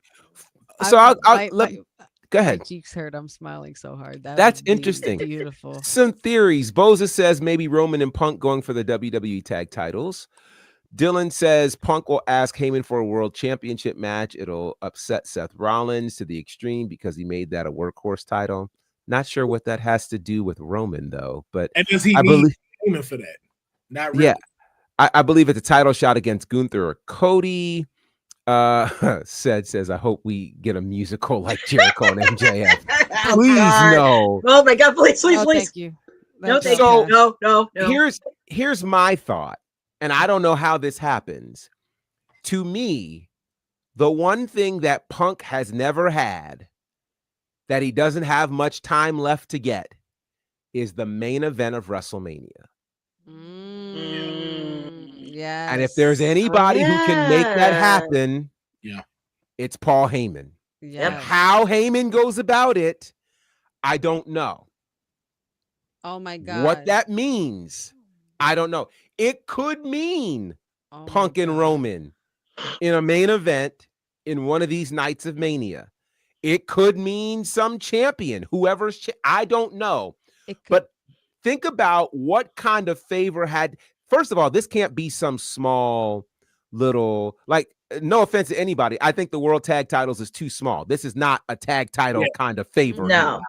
Speaker 3: So I'll go ahead.
Speaker 5: My cheeks hurt. I'm smiling so hard.
Speaker 3: That's interesting.
Speaker 5: Beautiful.
Speaker 3: Some theories. Boza says maybe Roman and Punk going for the WWE tag titles. Dylan says Punk will ask Heyman for a world championship match. It'll upset Seth Rollins to the extreme because he made that a workhorse title. Not sure what that has to do with Roman though, but
Speaker 9: and does he need Heyman for that? Not really.
Speaker 3: Yeah, I believe it's a title shot against Gunther or Cody. Says I hope we get a musical like Jericho and MJF. Please no.
Speaker 7: Oh my God! Please.
Speaker 5: Thank you.
Speaker 7: No, thank you. No.
Speaker 3: Here's my thought, and I don't know how this happens. To me, the one thing that Punk has never had that he doesn't have much time left to get is the main event of WrestleMania.
Speaker 5: Yeah.
Speaker 3: And if there's anybody who can make that happen, it's Paul Heyman.
Speaker 5: Yeah.
Speaker 3: And how Heyman goes about it, I don't know.
Speaker 5: Oh my God.
Speaker 3: What that means, I don't know. It could mean Punk and Roman in a main event in one of these nights of Mania. It could mean some champion, whoever's I don't know. But think about what kind of favor had. First of all, this can't be some small little, like, no offense to anybody. I think the world tag titles is too small. This is not a tag title kind of favor.
Speaker 7: No.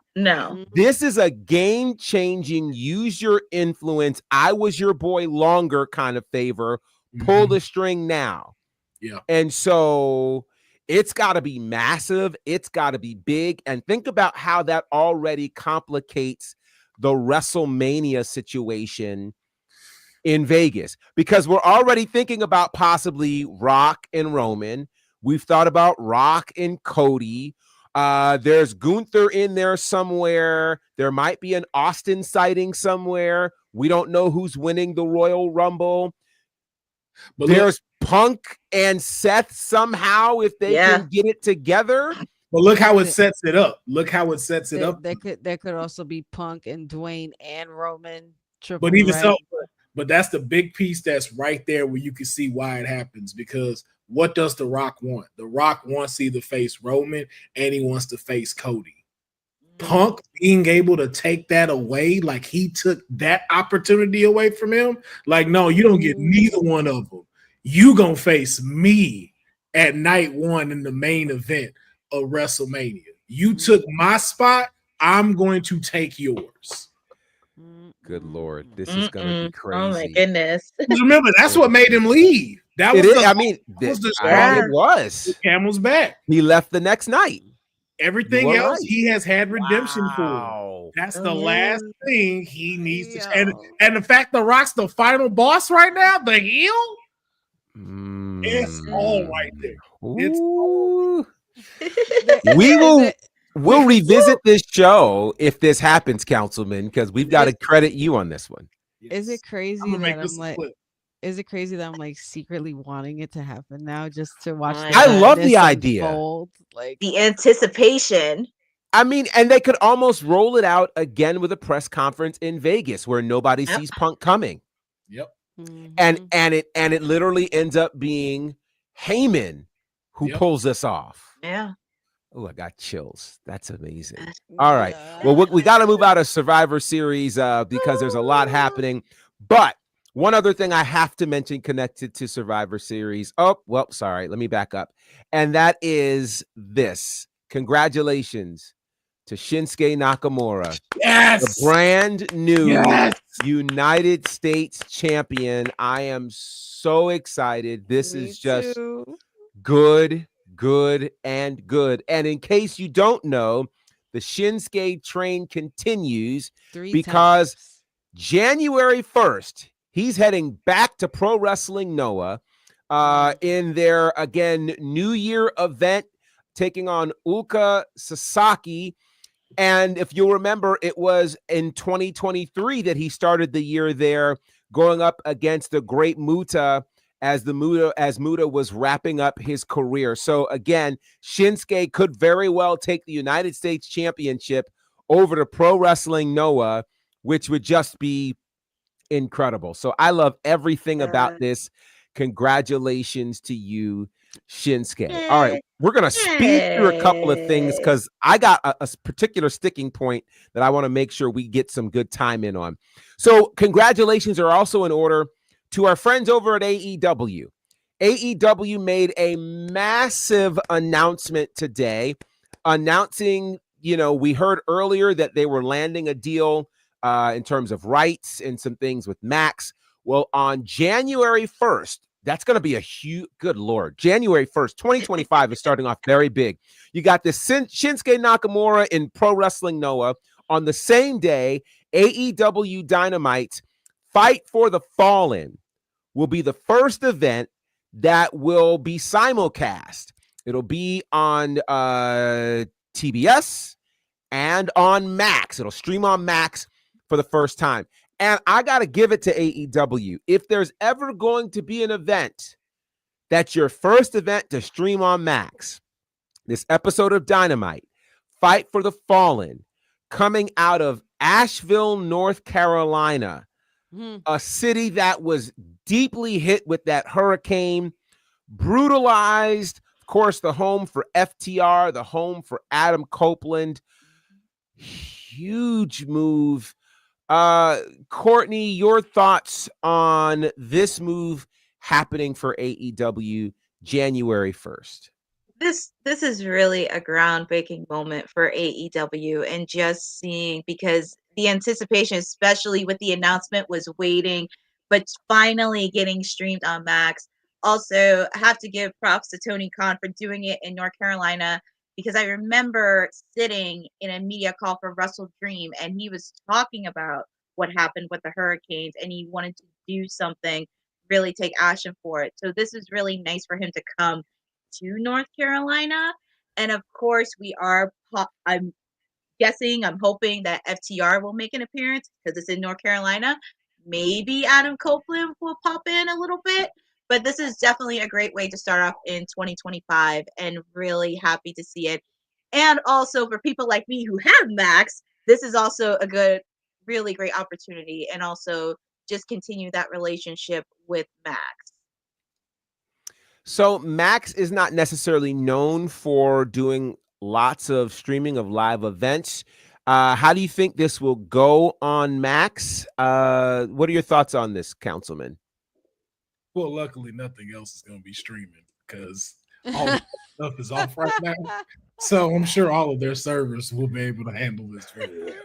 Speaker 3: This is a game-changing, use your influence, I was your boy longer kind of favor. Pull the string now.
Speaker 9: Yeah.
Speaker 3: And so it's got to be massive. It's got to be big. And think about how that already complicates the WrestleMania situation in Vegas, because we're already thinking about possibly Rock and Roman. We've thought about Rock and Cody. There's Gunther in there somewhere. There might be an Austin sighting somewhere. We don't know who's winning the Royal Rumble. But there's Punk and Seth somehow if they can get it together.
Speaker 9: But look how it sets it up.
Speaker 5: There could also be Punk and Dwayne and Roman.
Speaker 9: But even so, but that's the big piece that's right there where you can see why it happens. Because what does The Rock want? The Rock wants to either face Roman and he wants to face Cody. Punk being able to take that away, like he took that opportunity away from him. Like, no, you don't get neither one of them. You gonna face me at night one in the main event of WrestleMania. You took my spot. I'm going to take yours.
Speaker 3: Good Lord, this is gonna be crazy.
Speaker 7: Oh my goodness!
Speaker 9: Remember, that's what made him leave. That was
Speaker 3: it was
Speaker 9: the camel's back.
Speaker 3: He left the next night.
Speaker 9: Everything else he has had redemption for. That's the last thing he needs to. And the fact the Rock's the final boss right now, the heel, it's all right there.
Speaker 3: We'll revisit this show if this happens, Councilman, because we've got to credit you on this one.
Speaker 5: Is it crazy is it crazy that I'm like secretly wanting it to happen now just to watch?
Speaker 3: I love the idea.
Speaker 7: Like the anticipation.
Speaker 3: I mean, and they could almost roll it out again with a press conference in Vegas where nobody sees Punk coming.
Speaker 9: Yep.
Speaker 3: And it literally ends up being Heyman who pulls this off.
Speaker 7: Yeah.
Speaker 3: Oh, I got chills. That's amazing. All right. Well, we got to move out of Survivor Series because there's a lot happening. But one other thing I have to mention connected to Survivor Series. Oh, well, sorry. Let me back up. And that is this. Congratulations to Shinsuke Nakamura.
Speaker 9: Yes.
Speaker 3: The brand new United States champion. I am so excited. This is just good. And in case you don't know, the Shinsuke train continues because January 1st, he's heading back to Pro Wrestling Noah in their, again, New Year event, taking on Uka Sasaki. And if you'll remember, it was in 2023 that he started the year there, going up against the Great Muta as Muta was wrapping up his career. So again, Shinsuke could very well take the United States Championship over to Pro Wrestling Noah, which would just be incredible. So I love everything about this. Congratulations to you, Shinsuke. All right, we're going to speed through a couple of things because I got a particular sticking point that I want to make sure we get some good time in on. So congratulations are also in order to our friends over at AEW. AEW made a massive announcement today announcing, we heard earlier that they were landing a deal in terms of rights and some things with Max. Well, on January 1st, that's going to be a huge, good Lord, January 1st, 2025 is starting off very big. You got this Shinsuke Nakamura in Pro Wrestling Noah. On the same day, AEW Dynamite's Fight for the Fallen will be the first event that will be simulcast. It'll be on TBS and on Max. It'll stream on Max for the first time. And I got to give it to AEW. If there's ever going to be an event that's your first event to stream on Max, this episode of Dynamite, Fight for the Fallen, coming out of Asheville, North Carolina, a city that was deeply hit with that hurricane, brutalized, of course, the home for FTR, the home for Adam Copeland. Huge move. Courtney, your thoughts on this move happening for AEW January 1st?
Speaker 7: This is really a groundbreaking moment for AEW, and just seeing, because the anticipation, especially with the announcement, was waiting, but finally getting streamed on Max. Also, I have to give props to Tony Khan for doing it in North Carolina, because I remember sitting in a media call for Russell Dream, and he was talking about what happened with the hurricanes, and he wanted to do something, really take action for it. So this is really nice for him to come to North Carolina. And of course, I'm hoping that FTR will make an appearance because it's in North Carolina. Maybe Adam Copeland will pop in a little bit. But this is definitely a great way to start off in 2025, and really happy to see it. And also for people like me who have Max, this is also a really great opportunity, and also just continue that relationship with Max.
Speaker 3: So Max is not necessarily known for doing lots of streaming of live events. How do you think this will go on Max? What are your thoughts on this, Councilman?
Speaker 9: Well, luckily, nothing else is going to be streaming because all the stuff is off right now. So I'm sure all of their servers will be able to handle this very well.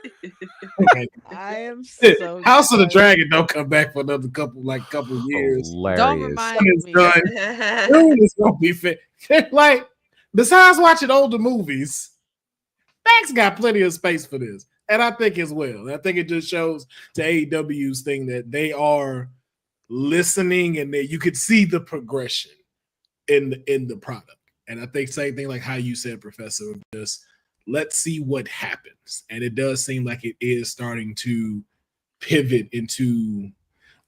Speaker 9: Okay.
Speaker 5: I am so
Speaker 9: House of the Dragon don't come back for another couple years.
Speaker 3: Hilarious.
Speaker 5: Don't remind
Speaker 9: It's
Speaker 5: me.
Speaker 9: done. Soon it's gonna be fit. Like, besides watching older movies, Max got plenty of space for this, and I think as well. I think it just shows to AEW's thing that they are listening, and that you could see the progression in the product. And I think same thing like how you said, Professor, just let's see what happens. And it does seem like it is starting to pivot into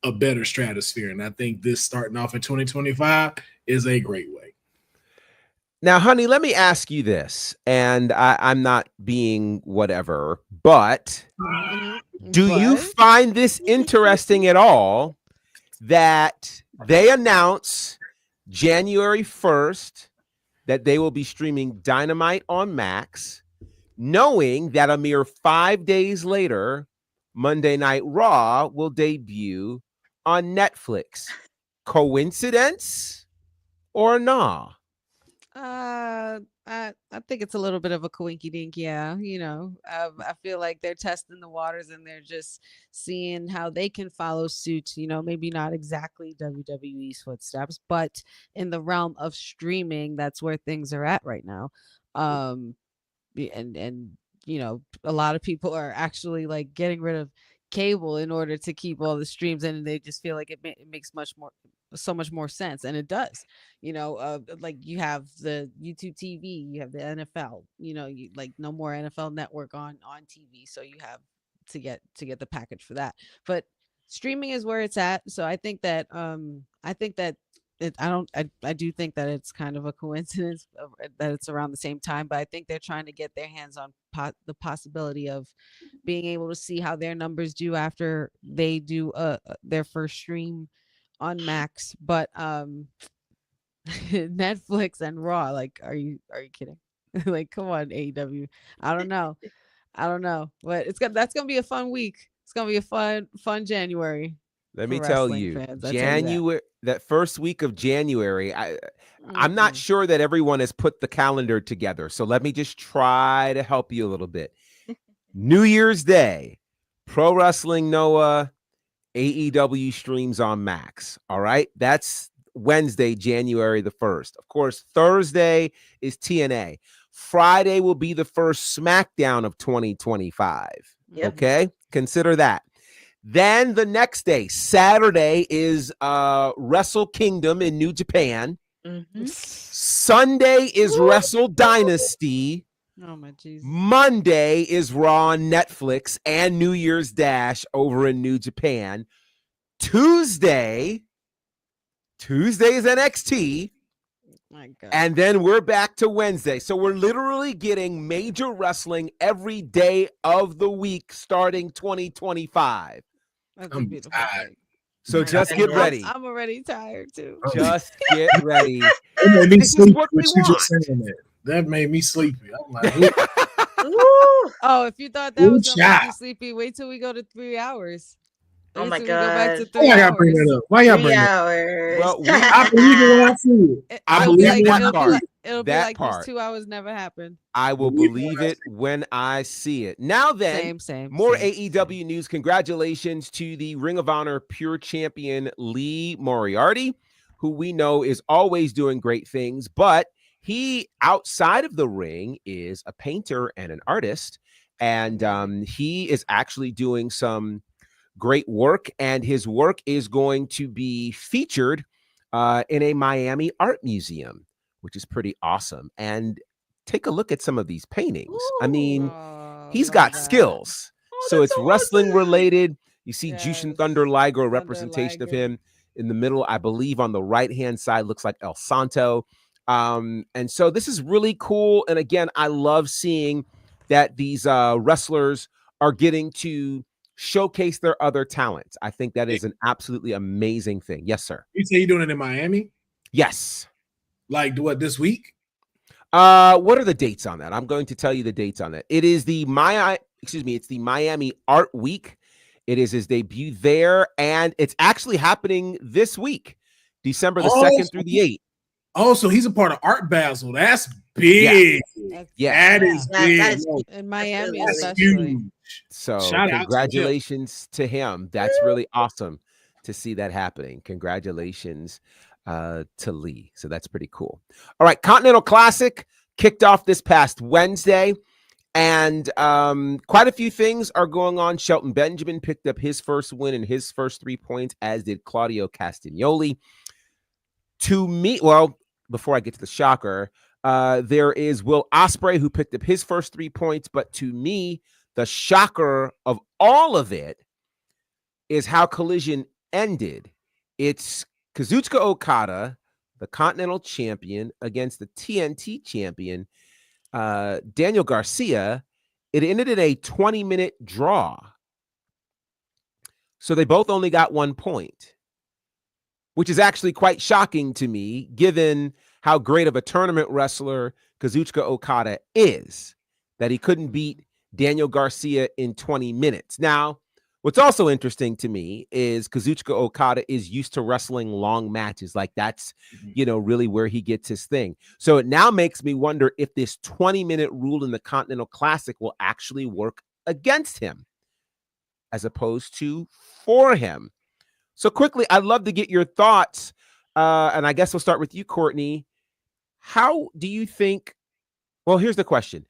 Speaker 9: a better stratosphere. And I think this starting off in 2025 is a great way.
Speaker 3: Now, honey, let me ask you this, and I'm not being whatever, but do you find this interesting at all that they announce January 1st that they will be streaming Dynamite on Max, knowing that a mere 5 days later, Monday Night Raw will debut on Netflix? Coincidence or nah?
Speaker 5: I think it's a little bit of a coinky dink. Yeah. I feel like they're testing the waters, and they're just seeing how they can follow suit, maybe not exactly WWE's footsteps, but in the realm of streaming, that's where things are at right now. And a lot of people are actually like getting rid of cable in order to keep all the streams, and they just feel like it makes so much more sense, and it does. Like you have the YouTube TV, you have the NFL, you like no more NFL Network on TV, so you have to get the package for that. But streaming is where it's at. So I think that I do think that it's kind of a coincidence that it's around the same time, but I think they're trying to get their hands on the possibility of being able to see how their numbers do after they do their first stream on Max. But Netflix and Raw, like, are you kidding? Like, come on, AEW. I don't know, but that's gonna be a fun week. It's gonna be a fun January.
Speaker 3: Let me tell you, January, that first week of January, I'm not sure that everyone has put the calendar together. So let me just try to help you a little bit. New Year's Day, Pro Wrestling Noah, AEW streams on Max. All right. That's Wednesday, January the 1st. Of course, Thursday is TNA. Friday will be the first SmackDown of 2025. Yep. Okay. Consider that. Then the next day, Saturday, is Wrestle Kingdom in New Japan. Mm-hmm. Sunday is Wrestle Dynasty.
Speaker 5: Oh my Jesus.
Speaker 3: Monday is Raw on Netflix and New Year's Dash over in New Japan. Tuesday is NXT.
Speaker 5: My God.
Speaker 3: And then we're back to Wednesday. So we're literally getting major wrestling every day of the week starting 2025.
Speaker 5: I'm tired.
Speaker 3: So just get ready.
Speaker 5: I'm already tired too.
Speaker 3: Just get ready.
Speaker 9: That made me sleepy. That made me sleepy. I'm like,
Speaker 5: oh, if you thought that was gonna make you sleepy, wait till we go to 3 hours.
Speaker 7: Oh my God!
Speaker 5: Go back to 3
Speaker 9: Why y'all bring that up? Why y'all bring that up? Well, I believe it when I see it.
Speaker 3: I believe that part.
Speaker 5: It'll be like these 2 hours never happened.
Speaker 3: I will believe it when I see it. Now then, more AEW news. Congratulations to the Ring of Honor Pure Champion Lee Moriarty, who we know is always doing great things, but he, outside of the ring, is a painter and an artist, and he is actually doing some great work, and his work is going to be featured in a Miami art museum, which is pretty awesome. And take a look at some of these paintings. Ooh, I mean, he's got skills. So it's wrestling related. You see Jushin Thunder Liger, a representation of him in the middle. I believe on the right-hand side looks like El Santo. And so this is really cool. And again, I love seeing that these wrestlers are getting to showcase their other talents. I think that is an absolutely amazing thing. Yes, sir.
Speaker 9: You say you're doing it in Miami?
Speaker 3: Yes.
Speaker 9: Like what, this week?
Speaker 3: What are the dates on that? I'm going to tell you the dates on that. It is the it's the Miami Art Week. It is his debut there, and it's actually happening this week, December the 2nd through the 8th.
Speaker 9: Oh, so he's a part of Art Basel. That's big.
Speaker 3: Yeah.
Speaker 9: That is big.
Speaker 5: That is in Miami,
Speaker 9: that's huge.
Speaker 3: So congratulations to him. That's really awesome to see that happening. Congratulations to Lee. So that's pretty cool. All right, Continental Classic kicked off this past Wednesday, and quite a few things are going on. Shelton Benjamin picked up his first win and his first 3 points, as did Claudio Castagnoli. To me, well, before I get to the shocker, there is Will Ospreay, who picked up his first 3 points, but to me, the shocker of all of it is how Collision ended. It's Kazuchika Okada, the Continental Champion, against the TNT Champion, Daniel Garcia. It ended in a 20-minute draw. So they both only got 1 point, which is actually quite shocking to me, given how great of a tournament wrestler Kazuchika Okada is, that he couldn't beat Daniel Garcia in 20 minutes. Now, what's also interesting to me is Kazuchika Okada is used to wrestling long matches. Like that's, really where he gets his thing. So it now makes me wonder if this 20-minute rule in the Continental Classic will actually work against him as opposed to for him. So quickly, I'd love to get your thoughts. And I guess we'll start with you, Courtney. How do you think, well, here's the question.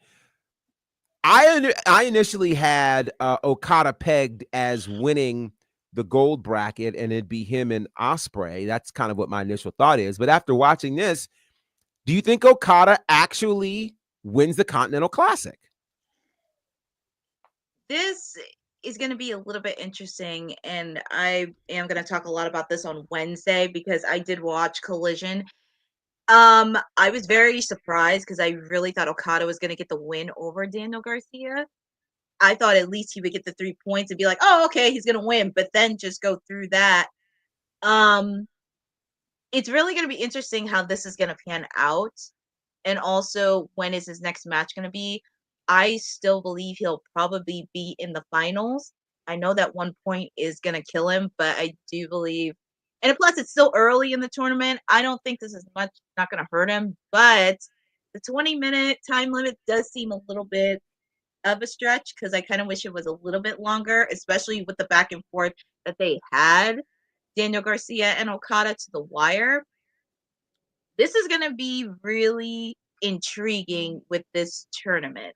Speaker 3: I initially had Okada pegged as winning the gold bracket, and it'd be him and Ospreay. That's kind of what my initial thought is. But after watching this, do you think Okada actually wins the Continental Classic?
Speaker 7: This is going to be a little bit interesting, and I am going to talk a lot about this on Wednesday because I did watch Collision. I was very surprised because I really thought Okada was going to get the win over Daniel Garcia. I thought at least he would get the 3 points and be like, "Oh, okay, he's going to win," but then just go through that. It's really going to be interesting how this is going to pan out. And also, when is his next match going to be? I still believe he'll probably be in the finals. I know that 1 point is going to kill him, but I do believe, and plus it's still early in the tournament. I don't think this is not going to hurt him, but the 20-minute time limit does seem a little bit of a stretch because I kind of wish it was a little bit longer, especially with the back and forth that they had Daniel Garcia and Okada to the wire. This is going to be really intriguing with this tournament.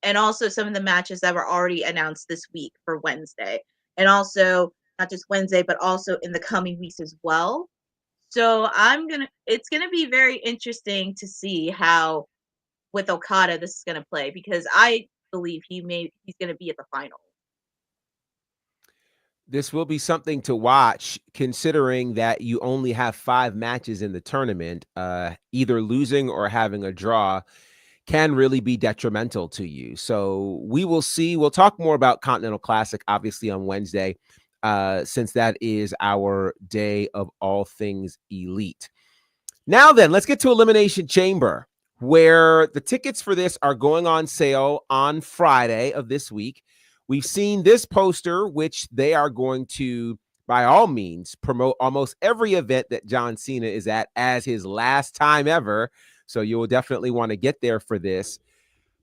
Speaker 7: And also some of the matches that were already announced this week for Wednesday. And also, not just Wednesday, but also in the coming weeks as well. So it's going to be very interesting to see how with Okada this is going to play, because I believe he's going to be at the final.
Speaker 3: This will be something to watch, considering that you only have 5 matches in the tournament. Either losing or having a draw can really be detrimental to you. So we will see. We'll talk more about Continental Classic, obviously, on Wednesday, since that is our day of all things elite. Now then, let's get to Elimination Chamber, where the tickets for this are going on sale on Friday of this week. We've seen this poster, which they are going to, by all means, promote almost every event that John Cena is at as his last time ever. So you will definitely want to get there for this.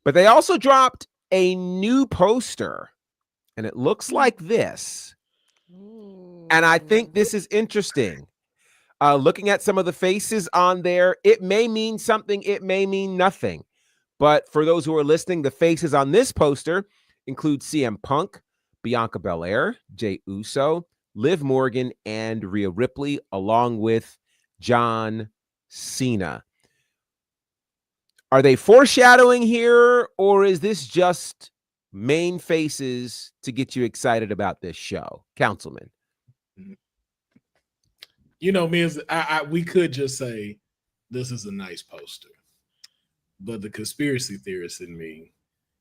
Speaker 3: But they also dropped a new poster, and it looks like this. And I think this is interesting. Looking at some of the faces on there, it may mean something, it may mean nothing. But for those who are listening, the faces on this poster include CM Punk, Bianca Belair, Jey Uso, Liv Morgan, and Rhea Ripley, along with John Cena. Are they foreshadowing here, or is this just main faces to get you excited about this show, Councilman?
Speaker 9: You know, me as we could just say this is a nice poster, but the conspiracy theorist in me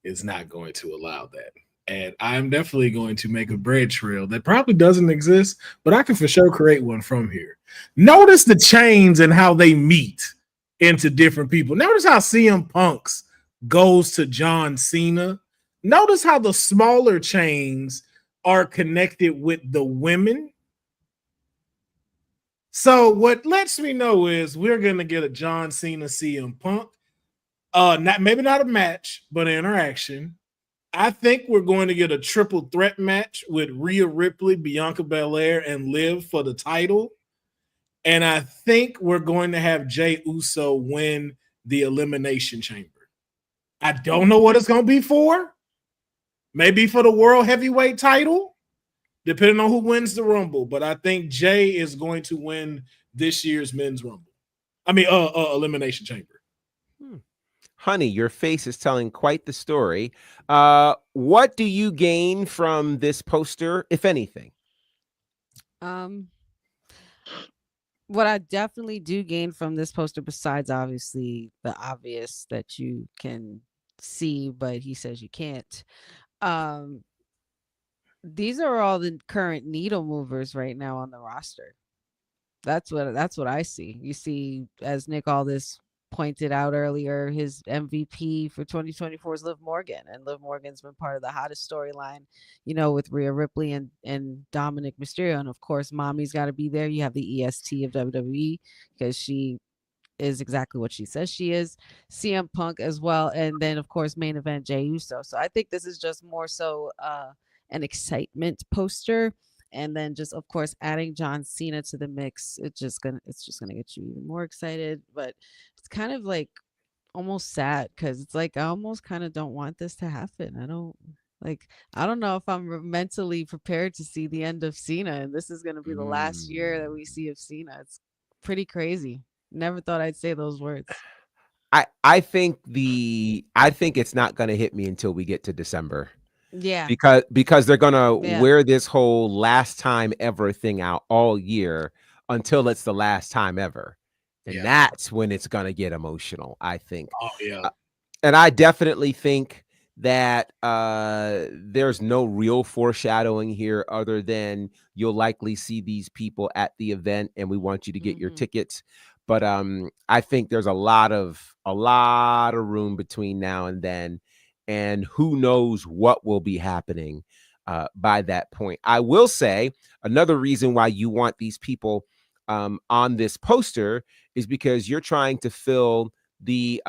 Speaker 9: is not going to allow that. And I'm definitely going to make a bread trail that probably doesn't exist, but I can for sure create one from here. Notice the chains and how they meet into different people. Notice how CM Punk's goes to John Cena. Notice how the smaller chains are connected with the women. So what lets me know is we're going to get a John Cena CM Punk. Maybe not a match, but an interaction. I think we're going to get a triple threat match with Rhea Ripley, Bianca Belair, and Liv for the title. And I think we're going to have Jey Uso win the Elimination Chamber. I don't know what it's going to be for. Maybe for the World Heavyweight title, depending on who wins the Rumble. But I think Jey is going to win this year's Men's Rumble. Elimination Chamber.
Speaker 3: Honey, your face is telling quite the story. What do you gain from this poster, if anything?
Speaker 5: What I definitely do gain from this poster, besides obviously the obvious that you can see, but he says you can't. These are all the current needle movers right now on the roster. That's what I see. You see, as Nick Aldis pointed out earlier, his MVP for 2024 is Liv Morgan, and Liv Morgan's been part of the hottest storyline, with Rhea Ripley and Dominic Mysterio, and of course, Mommy's got to be there. You have the EST of WWE because she is exactly what she says she is. CM Punk as well, and then of course, main event Jey Uso. So I think this is just more so an excitement poster. And then just, of course, adding John Cena to the mix, it's just gonna get you even more excited. But it's kind of like almost sad because it's like I almost kind of don't want this to happen. I don't know if I'm mentally prepared to see the end of Cena, and this is gonna be the last year that we see of Cena. It's pretty crazy. Never thought I'd say those words.
Speaker 3: I think it's not gonna hit me until we get to December.
Speaker 5: Yeah.
Speaker 3: Because they're gonna wear this whole last time ever thing out all year until it's the last time ever. And that's when it's gonna get emotional, I think.
Speaker 9: Oh yeah.
Speaker 3: And I definitely think that there's no real foreshadowing here other than you'll likely see these people at the event and we want you to get your tickets. But I think there's a lot of room between now and then, and who knows what will be happening by that point. I will say another reason why you want these people on this poster is because you're trying to fill the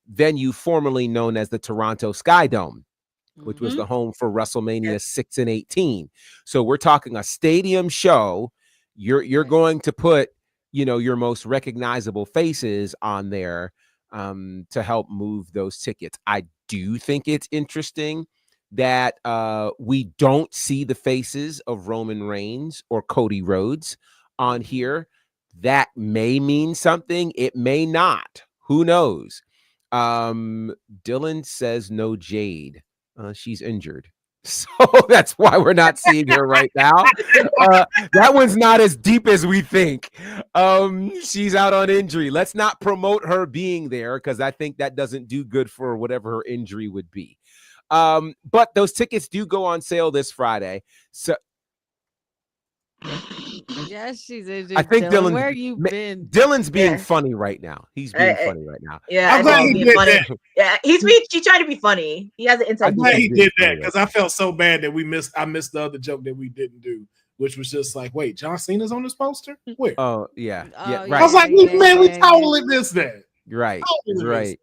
Speaker 3: venue formerly known as the Toronto Sky Dome, which was the home for WrestleMania 6 and 18. So we're talking a stadium show. You're going to put, your most recognizable faces on there to help move those tickets. I do think it's interesting that we don't see the faces of Roman Reigns or Cody Rhodes on here. That may mean something. It may not. Who knows? Dylan says no Jade. She's injured. So that's why we're not seeing her right now. That one's not as deep as we think. She's out on injury. Let's not promote her being there because I think that doesn't do good for whatever her injury would be. But those tickets do go on sale this Friday. So
Speaker 5: yes, she's injured.
Speaker 3: I think Dylan,
Speaker 5: where you been?
Speaker 3: Dylan's being funny right now. He's being funny right now.
Speaker 7: Yeah,
Speaker 9: I'm glad he did that.
Speaker 7: Yeah, he's trying to be funny. He has an inside.
Speaker 9: I'm glad he did that because I felt so bad that I missed the other joke that we didn't do, which was just like, wait, John Cena's on this poster? Where?
Speaker 3: Oh yeah, right.
Speaker 9: I was like, man, we totally missed that.
Speaker 3: Right, right.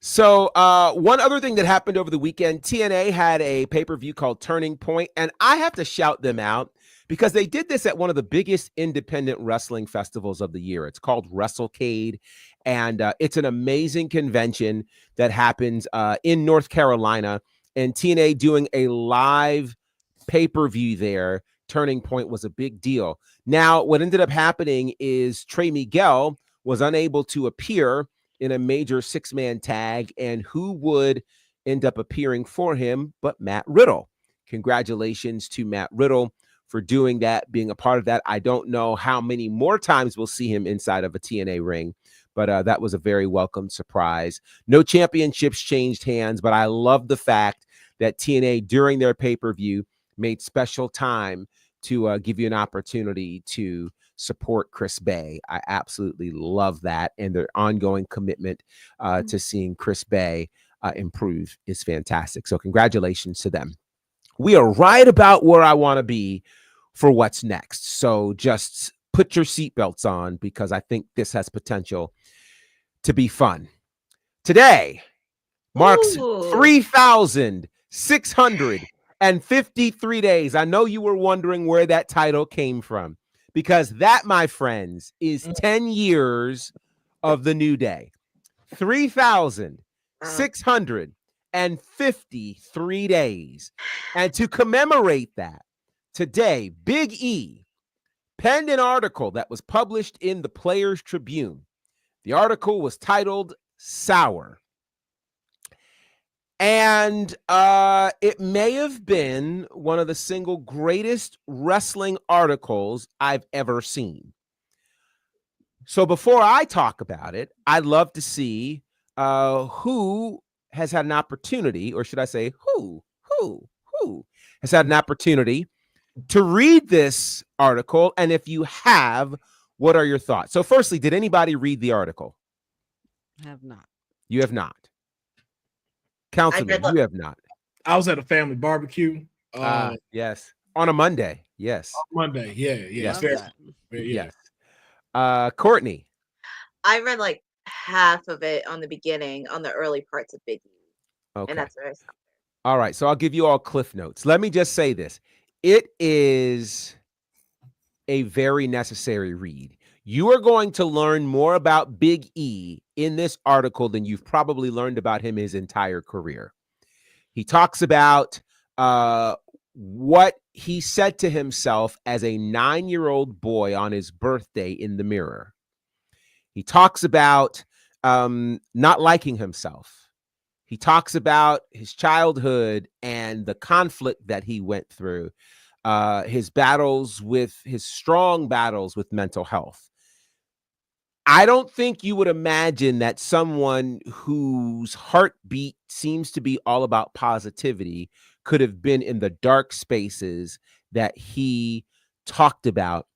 Speaker 3: So one other thing that happened over the weekend, TNA had a pay-per-view called Turning Point, and I have to shout them out because they did this at one of the biggest independent wrestling festivals of the year. It's called WrestleCade, and it's an amazing convention that happens in North Carolina, and TNA doing a live pay-per-view there. Turning Point was a big deal. Now, what ended up happening is Trey Miguel was unable to appear in a major six-man tag, and who would end up appearing for him but Matt Riddle. Congratulations to Matt Riddle for doing that, being a part of that. I don't know how many more times we'll see him inside of a TNA ring, but that was a very welcome surprise. No championships changed hands, but I love the fact that TNA during their pay-per-view made special time to give you an opportunity to support Chris Bay. I absolutely love that, and their ongoing commitment to seeing Chris Bay improve is fantastic. So congratulations to them. We are right about where I want to be for what's next. So just put your seatbelts on because I think this has potential to be fun. Today marks 3,653 days. I know you were wondering where that title came from, because that, my friends, is 10 years of the New Day. 3,653 days. And to commemorate that, today, Big E penned an article that was published in the Players Tribune. The article was titled Sour. And it may have been one of the single greatest wrestling articles I've ever seen. So before I talk about it, I'd love to see who has had an opportunity, or should I say who has had an opportunity to read this article. And if you have, what are your thoughts? So firstly, did anybody read the article?
Speaker 5: Have not.
Speaker 3: You have not. Councilman, you have not.
Speaker 9: I was at a family barbecue.
Speaker 3: Yes. On a Monday. Yes.
Speaker 9: On Monday. Yeah.
Speaker 3: Yes. Courtney.
Speaker 7: I read like half of it on the beginning, on the early parts of Big E.
Speaker 3: Okay.
Speaker 7: And that's where I stopped.
Speaker 3: All right. So I'll give you all cliff notes. Let me just say this. It is a very necessary read. You are going to learn more about Big E in this article than you've probably learned about him his entire career. He talks about what he said to himself as a 9-year-old boy on his birthday in the mirror. He talks about not liking himself. He talks about his childhood and the conflict that he went through, his strong battles with mental health. I don't think you would imagine that someone whose heartbeat seems to be all about positivity could have been in the dark spaces that he talked about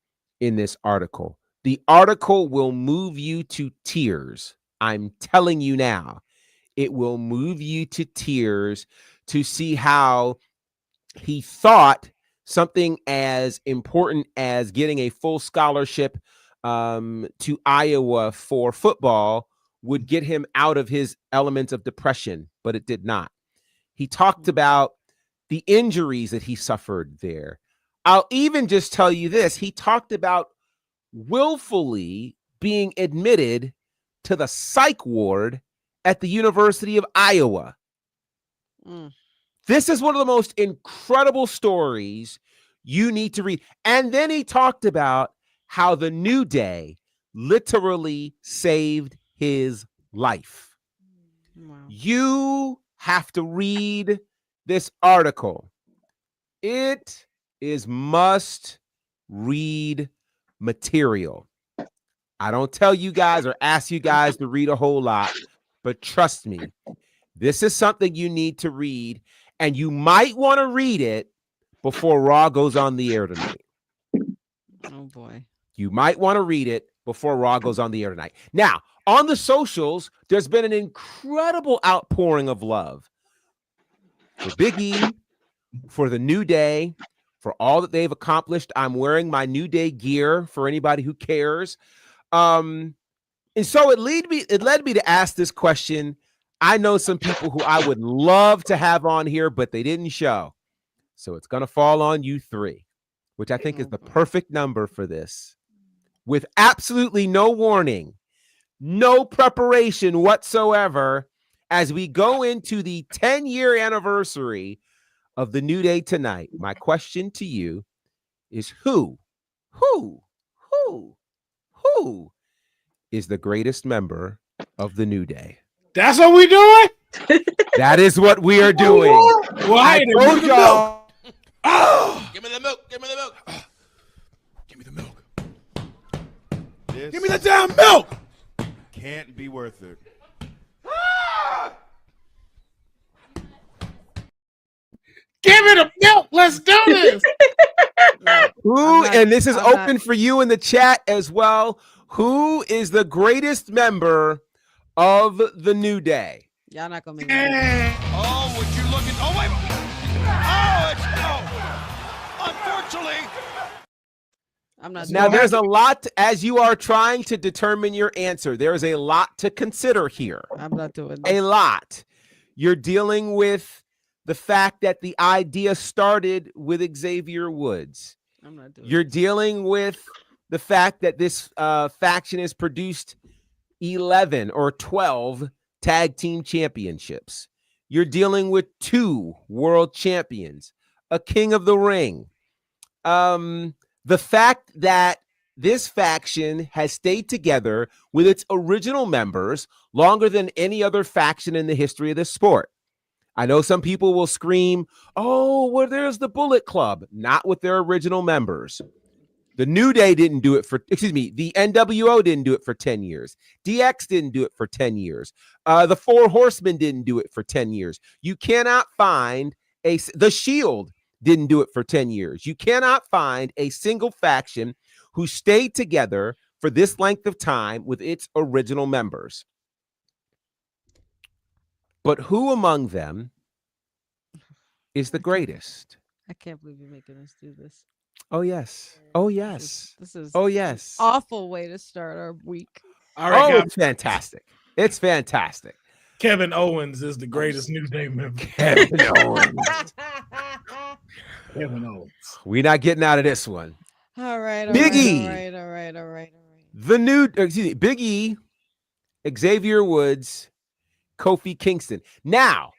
Speaker 3: in this article. The article will move you to tears. I'm telling you now, it will move you to tears to see how he thought something as important as getting a full scholarship to Iowa for football would get him out of his elements of depression, but it did not. He talked about the injuries that he suffered there. I'll even just tell you this. He talked about willfully being admitted to the psych ward at the University of Iowa. This is one of the most incredible stories you need to read. And then he talked about how the New Day literally saved his life.
Speaker 5: Wow.
Speaker 3: You have to read this article. It is must read material. I don't tell you guys or ask you guys to read a whole lot, but trust me, this is something you need to read, and you might want to read it before Raw goes on the air tonight.
Speaker 5: Oh boy.
Speaker 3: You might want to read it before Raw goes on the air tonight. Now, on the socials, there's been an incredible outpouring of love for Big E, for the New Day, for all that they've accomplished. I'm wearing my New Day gear for anybody who cares. And so it led me to ask this question. I know some people who I would love to have on here, but they didn't show. So it's going to fall on you three, which I think is the perfect number for this. With absolutely no warning, no preparation whatsoever, as we go into the 10-year anniversary of the New Day tonight, my question to you is who is the greatest member of the New Day?
Speaker 9: That's what we doing?
Speaker 3: That is what we are doing.
Speaker 9: Well,
Speaker 3: I told y'all.
Speaker 10: Oh, give me the milk. Give me the milk.
Speaker 11: Give me the milk.
Speaker 10: This
Speaker 11: Give me the damn milk.
Speaker 10: can't be worth it.
Speaker 9: Give me the milk. Let's do this.
Speaker 3: And this is open for you in the chat as well. Who is the greatest member of the New Day?
Speaker 5: Y'all not gonna make me.
Speaker 10: Oh, would you look at? Oh wait! Oh, it's no. Unfortunately,
Speaker 5: I'm not.
Speaker 3: Now, there's a lot as you are trying to determine your answer. There is a lot to consider here.
Speaker 5: I'm not doing
Speaker 3: A
Speaker 5: this.
Speaker 3: lot. You're dealing with the fact that the idea started with Xavier Woods.
Speaker 5: I'm not doing.
Speaker 3: You're dealing with the fact that this faction has produced 11 or 12 tag team championships. You're dealing with 2 world champions, a king of the ring. The fact that this faction has stayed together with its original members longer than any other faction in the history of the sport. I know some people will scream, oh, well, there's the Bullet Club. Not with their original members. The New Day didn't do it for, the NWO didn't do it for 10 years. DX didn't do it for 10 years. The Four Horsemen didn't do it for 10 years. You cannot find the Shield didn't do it for 10 years. You cannot find a single faction who stayed together for this length of time with its original members. But who among them is the greatest?
Speaker 5: I can't believe you're making us do this.
Speaker 3: Oh, yes. Oh, yes.
Speaker 5: This is
Speaker 3: oh, yes.
Speaker 5: an awful way to start our week.
Speaker 9: All right,
Speaker 3: it's fantastic. It's fantastic.
Speaker 9: Kevin Owens is the greatest New Day member.
Speaker 3: Kevin Owens.
Speaker 9: Kevin Owens.
Speaker 3: We're not getting out of this one.
Speaker 5: All right.
Speaker 3: Big E.
Speaker 5: All right.
Speaker 3: Big E, Xavier Woods, Kofi Kingston. Now,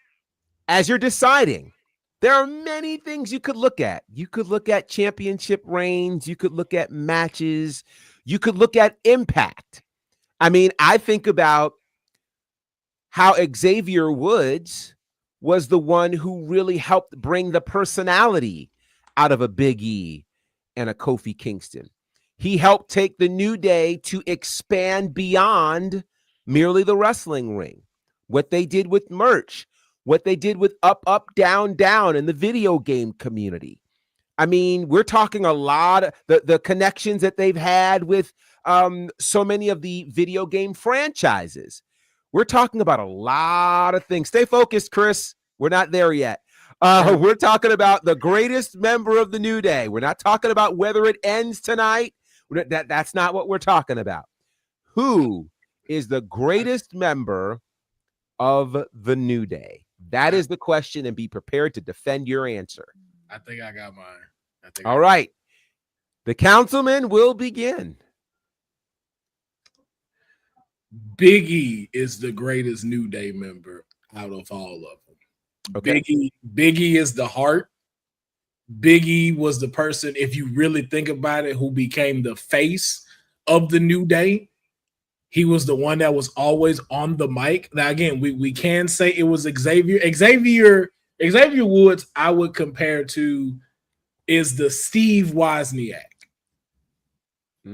Speaker 3: as you're deciding, there are many things you could look at. You could look at championship reigns. You could look at matches. You could look at impact. I mean, I think about how Xavier Woods was the one who really helped bring the personality out of a Big E and a Kofi Kingston. He helped take the New Day to expand beyond merely the wrestling ring. What they did with merch, what they did with Up, Up, Down, Down in the video game community. I mean, we're talking a lot of the connections that they've had with so many of the video game franchises. We're talking about a lot of things. Stay focused, Chris. We're not there yet. We're talking about the greatest member of the New Day. We're not talking about whether it ends tonight. That's not what we're talking about. Who is the greatest member of the New Day? That is the question, and be prepared to defend your answer.
Speaker 9: I think I got mine.
Speaker 3: All right. The councilman will begin.
Speaker 9: Big E is the greatest New Day member out of all of them.
Speaker 3: Okay.
Speaker 9: Big E is the heart. Big E was the person, if you really think about it, who became the face of the New Day. He was the one that was always on the mic. Now, again, we can say it was Xavier. Xavier Woods, I would compare to, is the Steve Wozniak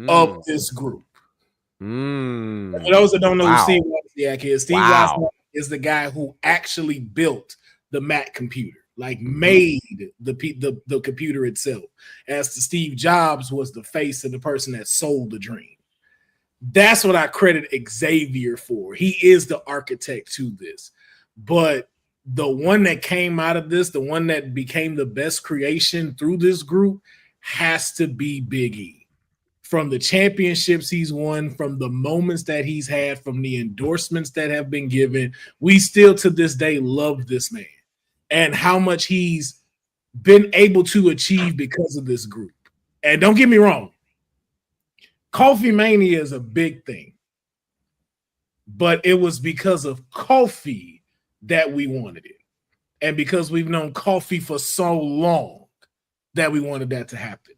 Speaker 9: of this group. For those that don't know who Steve Wozniak is, Steve Wozniak is the guy who actually built the Mac computer, like made the computer itself. As to Steve Jobs was the face and the person that sold the dream. That's what I credit Xavier for. He is the architect to this. But the one that came out of this, the one that became the best creation through this group, has to be Big E. From the championships he's won, from the moments that he's had, from the endorsements that have been given, we still to this day love this man and how much he's been able to achieve because of this group. And don't get me wrong, Kofi Mania is a big thing, but it was because of Kofi that we wanted it. And because we've known Kofi for so long that we wanted that to happen.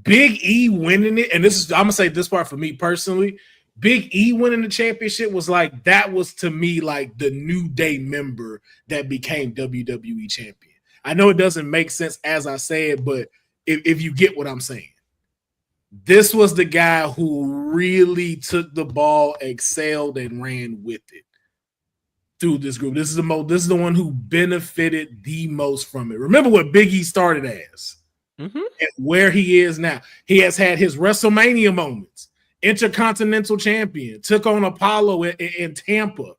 Speaker 9: Big E winning it, and this is, I'm going to say this part for me personally, Big E winning the championship was like, that was to me like the New Day member that became WWE champion. I know it doesn't make sense as I say it, but if you get what I'm saying. This was the guy who really took the ball, excelled, and ran with it through this group. This is the one who benefited the most from it. Remember what Big E started as and where he is now. He has had his WrestleMania moments, Intercontinental Champion, took on Apollo in Tampa.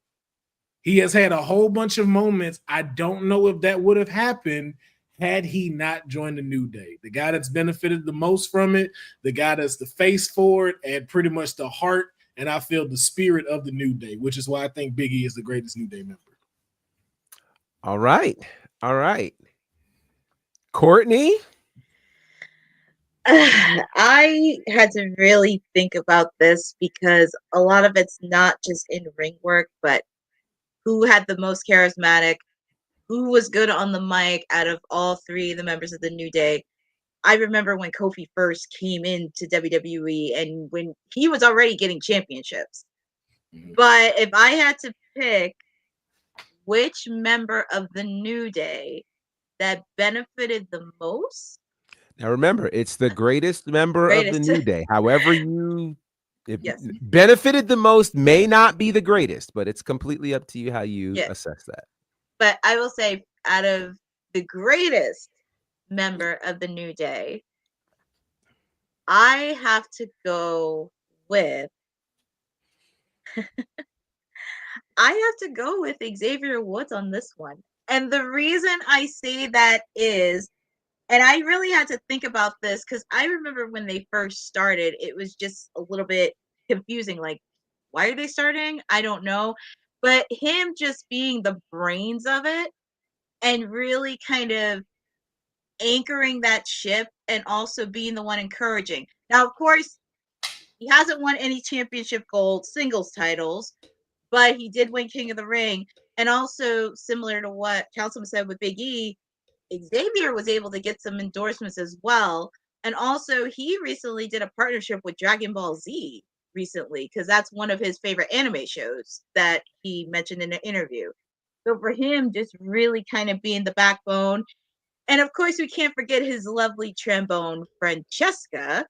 Speaker 9: He has had a whole bunch of moments. I don't know if that would have happened had he not joined the New Day. The guy that's benefited the most from it, the guy that's the face for it, and pretty much the heart, and I feel the spirit of the New Day, which is why I think Big E is the greatest New Day member.
Speaker 3: All right. All right. Courtney?
Speaker 7: I had to really think about this because a lot of it's not just in ring work, but who had the most charismatic, who was good on the mic out of all three of the members of the New Day. I remember when Kofi first came into WWE and when he was already getting championships. But if I had to pick which member of the New Day that benefited the most.
Speaker 3: Now remember, it's the greatest member of the New Day. However benefited the most may not be the greatest, but it's completely up to you how you assess that.
Speaker 7: But I will say, out of the greatest member of the New Day, I have to go with Xavier Woods on this one. And the reason I say that is, and I really had to think about this because I remember when they first started, it was just a little bit confusing. Like, why are they starting? I don't know. But him just being the brains of it and really kind of anchoring that ship and also being the one encouraging. Now, of course, he hasn't won any championship gold singles titles, but he did win King of the Ring. And also, similar to what Councilman said with Big E, Xavier was able to get some endorsements as well. And also, he recently did a partnership with Dragon Ball Z, recently because that's one of his favorite anime shows that he mentioned in an interview. So for him, just really kind of being the backbone. And of course, we can't forget his lovely trombone Francesca.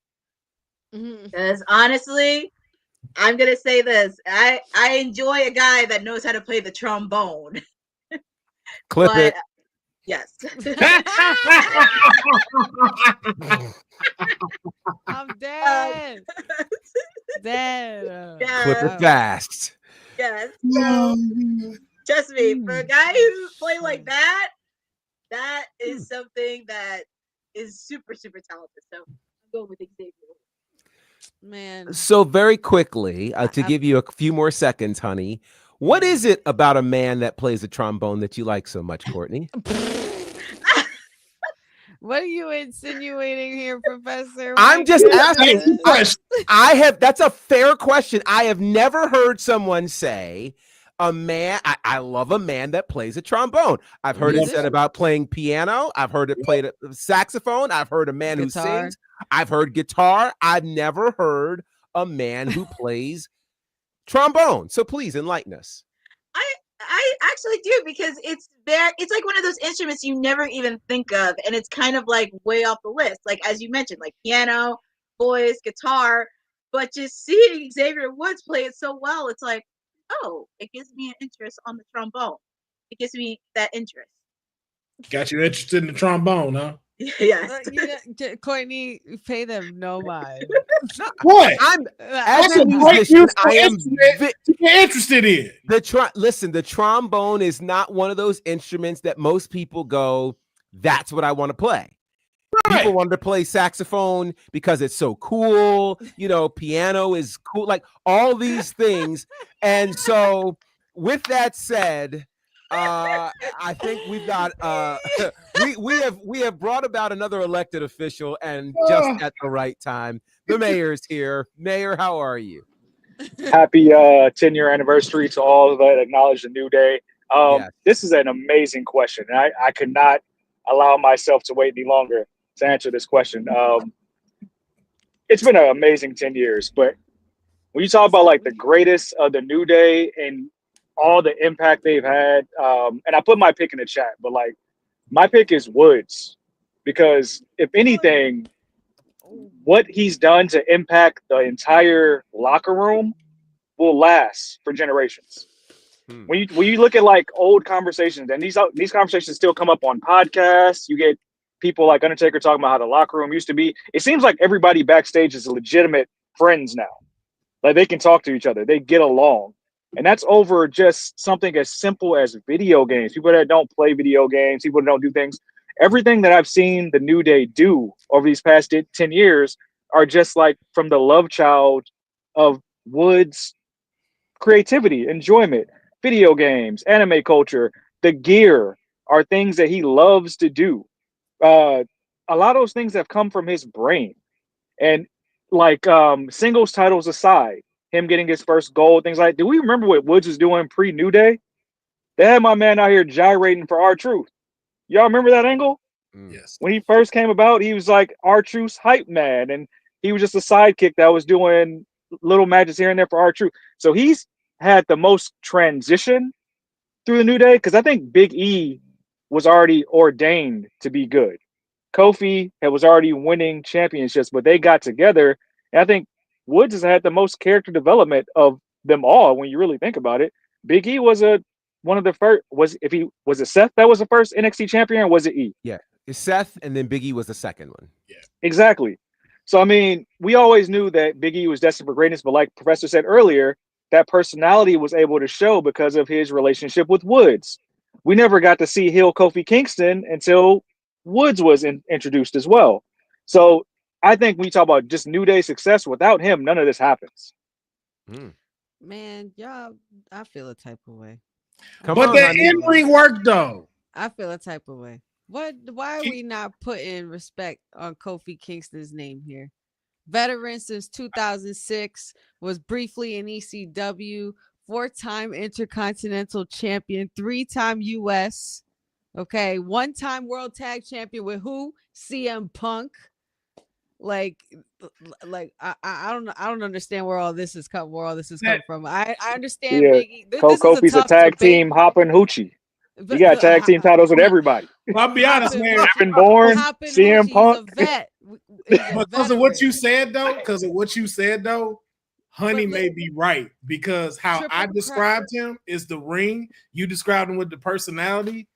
Speaker 7: Because honestly, I'm going to say this. I enjoy a guy that knows how to play the trombone.
Speaker 3: Clip
Speaker 7: but,
Speaker 3: it.
Speaker 7: Yes.
Speaker 5: I'm dead. Dead.
Speaker 3: Clip it fast.
Speaker 7: Yes. So, trust me, for a guy who play like that, that is something that is super, super talented. So I'm going with Xavier.
Speaker 5: Man.
Speaker 3: So very quickly, to give you a few more seconds, honey, what is it about a man that plays a trombone that you like so much, Courtney?
Speaker 5: What are you insinuating here, Professor?
Speaker 3: I'm just asking. That's a fair question. I have never heard someone say a man. I love a man that plays a trombone. I've heard it said about playing piano. I've heard it played saxophone. I've heard a man who sings. I've heard guitar. I've never heard a man who plays trombone. So please enlighten us.
Speaker 7: I actually do, because it's like one of those instruments you never even think of, and it's kind of like way off the list. Like as you mentioned, like piano, voice, guitar, but just seeing Xavier Woods play it so well, it's like, oh, it gives me an interest on the trombone. It gives me that interest.
Speaker 9: Got you interested in the trombone, huh?
Speaker 7: Yes.
Speaker 5: Courtney, pay them no mind.
Speaker 9: What?
Speaker 3: As a musician, I am
Speaker 9: interested in
Speaker 3: listen, the trombone is not one of those instruments that most people go, that's what I want to play. Right. People want to play saxophone because it's so cool. You know, piano is cool, like all these things. And so with that said, I think we've got we have brought about another elected official, and just at the right time. The mayor's here. Mayor, how are you?
Speaker 12: Happy 10-year anniversary to all that acknowledge the new day. This is an amazing question, and I could not allow myself to wait any longer to answer this question. It's been an amazing 10 years, but when you talk about like the greatest of the new day and all the impact they've had, and I put my pick in the chat, but like my pick is Woods, because if anything, what he's done to impact the entire locker room will last for generations. When you look at like old conversations, and these conversations still come up on podcasts, you get people like Undertaker talking about how the locker room used to be. It seems like everybody backstage is legitimate friends now. Like they can talk to each other, they get along. And that's over just something as simple as video games. People that don't play video games, people that don't do things. Everything that I've seen the New Day do over these past 10 years are just like from the love child of Woods' creativity, enjoyment, video games, anime culture, the gear are things that he loves to do. A lot of those things have come from his brain. And like singles titles aside, him getting his first goal, things like, do we remember what Woods was doing pre-New Day? They had my man out here gyrating for R-Truth. Y'all remember that angle?
Speaker 9: Yes.
Speaker 12: When he first came about, he was like R-Truth's hype man, and he was just a sidekick that was doing little matches here and there for R-Truth. So he's had the most transition through the New Day, because I think Big E was already ordained to be good. Kofi was already winning championships, but they got together, and I think Woods has had the most character development of them all when you really think about it. Big E was one of the first. Was it Seth that was the first NXT champion, or was it E?
Speaker 3: Yeah, it's Seth, and then Big E was the second one.
Speaker 12: Yeah, exactly. So I mean, we always knew that Big E was destined for greatness, but like Professor said earlier, that personality was able to show because of his relationship with Woods. We never got to see heel Kofi Kingston until Woods was introduced as well. So I think we talk about just New Day success. Without him, none of this happens.
Speaker 5: Man, y'all, I feel a type of way.
Speaker 9: But the in-ring work, though.
Speaker 5: I feel a type of way. Why are we not putting respect on Kofi Kingston's name here? Veteran since 2006, was briefly in ECW, 4-time Intercontinental Champion, 3-time US, okay, 1-time World Tag Champion with who? CM Punk. like I don't know. I don't understand where all this is come from. I understand
Speaker 12: Yeah,
Speaker 5: Biggie. This is a
Speaker 12: Kofi's a
Speaker 5: tough
Speaker 12: tag
Speaker 5: debate.
Speaker 12: team hopping hoochie. He got tag team titles with everybody.
Speaker 9: I'll be honest, man.
Speaker 12: Evan Bourne, CM Punk.
Speaker 5: He's a vet. He's a
Speaker 9: Because of what you
Speaker 5: veteran.
Speaker 9: said, though, Honey may be right, because how I described him is the ring. You described him with the personality.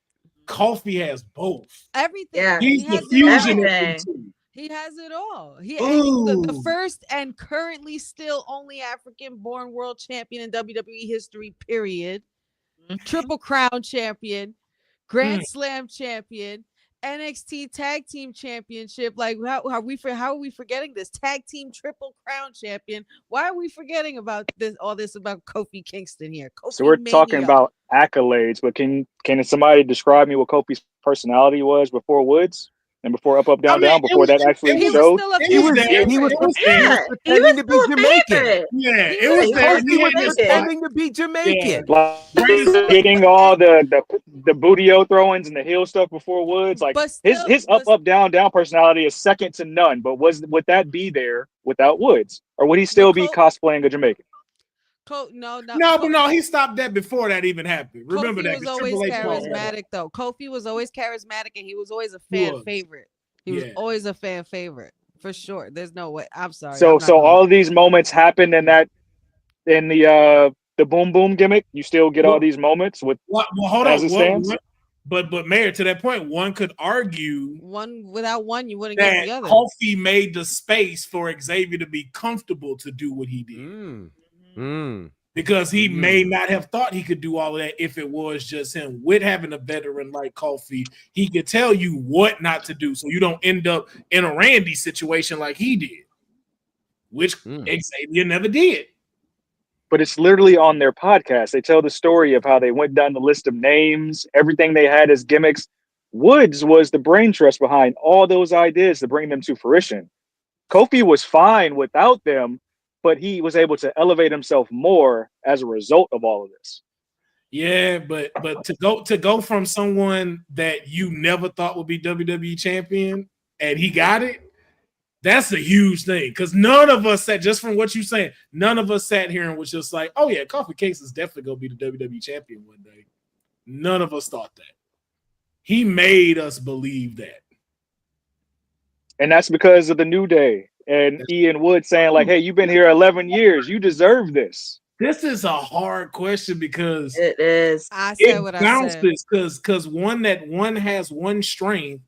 Speaker 9: Kofi has both.
Speaker 5: Everything.
Speaker 7: Yeah.
Speaker 9: He's
Speaker 5: He
Speaker 9: the fusion of
Speaker 7: everything.
Speaker 9: the two.
Speaker 5: He has it all.
Speaker 9: Ooh.
Speaker 5: The first and currently still only African-born world champion in WWE history, period. Triple Crown champion, Grand Slam champion, NXT Tag Team Championship. Like, how are we forgetting this? Tag Team Triple Crown champion. Why are we forgetting about this? All this about Kofi Kingston here. Kofi
Speaker 12: So we're
Speaker 5: Mania.
Speaker 12: talking about accolades, but can somebody describe me what Kofi's personality was before Woods and before Up Up Down Down, before that actually
Speaker 5: he was
Speaker 12: showed?
Speaker 5: still a
Speaker 3: He was
Speaker 7: Yeah, he
Speaker 3: pretending
Speaker 7: was
Speaker 3: to be
Speaker 7: still a
Speaker 3: Jamaican.
Speaker 7: favorite.
Speaker 9: Yeah,
Speaker 5: He
Speaker 9: it
Speaker 5: was
Speaker 9: was there.
Speaker 3: He was
Speaker 9: He had
Speaker 3: pretending to be Jamaican.
Speaker 12: Like getting all the bootio throw-ins and the heel stuff before Woods. Like
Speaker 5: But still-
Speaker 12: his Up Down Down personality is second to none. But would that be there without Woods, or would he still be cosplaying a Jamaican?
Speaker 5: No,
Speaker 9: he stopped that before that even happened. Remember
Speaker 5: Kofi
Speaker 9: that.
Speaker 5: was always charismatic, though. Kofi was always charismatic, and he was always a fan favorite. He was always a fan favorite for sure. There's no way. I'm sorry.
Speaker 12: So all of these moments happened in the boom boom gimmick. You still get all these moments with
Speaker 9: hold
Speaker 12: as
Speaker 9: on.
Speaker 12: it stands.
Speaker 9: But Mayor, to that point, one could argue
Speaker 5: without one, you wouldn't get
Speaker 9: that
Speaker 5: the other.
Speaker 9: Kofi made the space for Xavier to be comfortable to do what he did. Because he may not have thought he could do all of that if it was just him. With having a veteran like Kofi, he could tell you what not to do, so you don't end up in a Randy situation like he did, which Xavier never did.
Speaker 12: But it's literally on their podcast. They tell the story of how they went down the list of names, everything they had as gimmicks. Woods was the brain trust behind all those ideas to bring them to fruition. Kofi was fine without them, but he was able to elevate himself more as a result of all of this.
Speaker 9: Yeah, but to go from someone that you never thought would be WWE champion and he got it, that's a huge thing. Because none of us sat, just from what you're saying, none of us sat here and was just like, oh yeah, Kofi Kingston is definitely gonna be the WWE champion one day. None of us thought that. He made us believe that.
Speaker 12: And that's because of the New Day and Ian Wood saying like, hey, you've been here 11 years. You deserve this.
Speaker 9: This is a hard question because
Speaker 7: it is.
Speaker 5: I said what I said.
Speaker 9: Because one has one strength,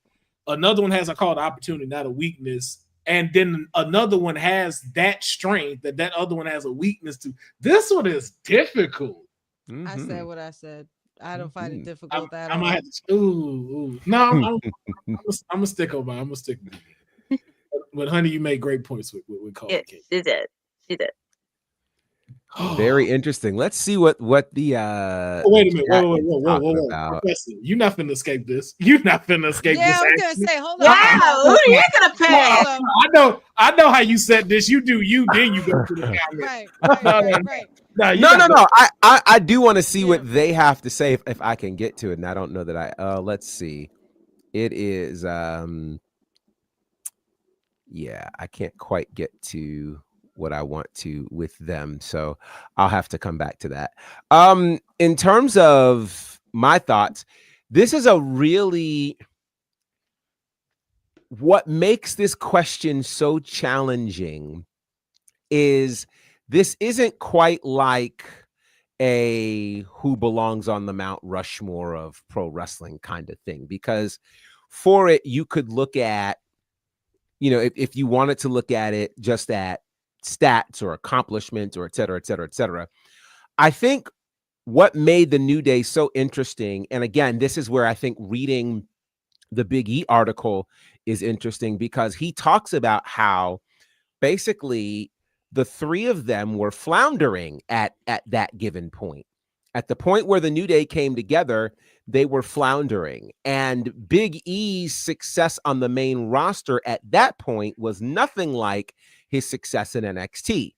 Speaker 9: another one has, I call it opportunity, not a weakness. And then another one has that strength that other one has a weakness to. This one is difficult.
Speaker 5: I said what I said. I don't find it difficult at
Speaker 9: I
Speaker 5: all.
Speaker 9: might have to, No, I'm gonna stick over. I'm gonna stick. But honey, you made great points with Kofi.
Speaker 7: She did.
Speaker 3: Very interesting. Let's see what the
Speaker 9: wait a minute. Whoa. Professor, you're not finna escape this. You're not finna escape this.
Speaker 5: Yeah, I was gonna say, hold on.
Speaker 7: Wow, who are you gonna pay?
Speaker 9: I know how you said this. You do. Then you go to the comment.
Speaker 5: Right.
Speaker 3: No. I do want to see what they have to say if I can get to it. And I don't know that let's see. It is I can't quite get to what I want to with them. So I'll have to come back to that. In terms of my thoughts, this is a really, what makes this question so challenging is this isn't quite like a who belongs on the Mount Rushmore of pro wrestling kind of thing, because for it, you could look at, if you wanted to look at it just at stats or accomplishments or et cetera, et cetera, et cetera. I think what made the New Day so interesting, and again, this is where I think reading the Big E article is interesting, because he talks about how basically the three of them were floundering at that given point. At the point where the New Day came together, they were floundering. And Big E's success on the main roster at that point was nothing like his success in NXT.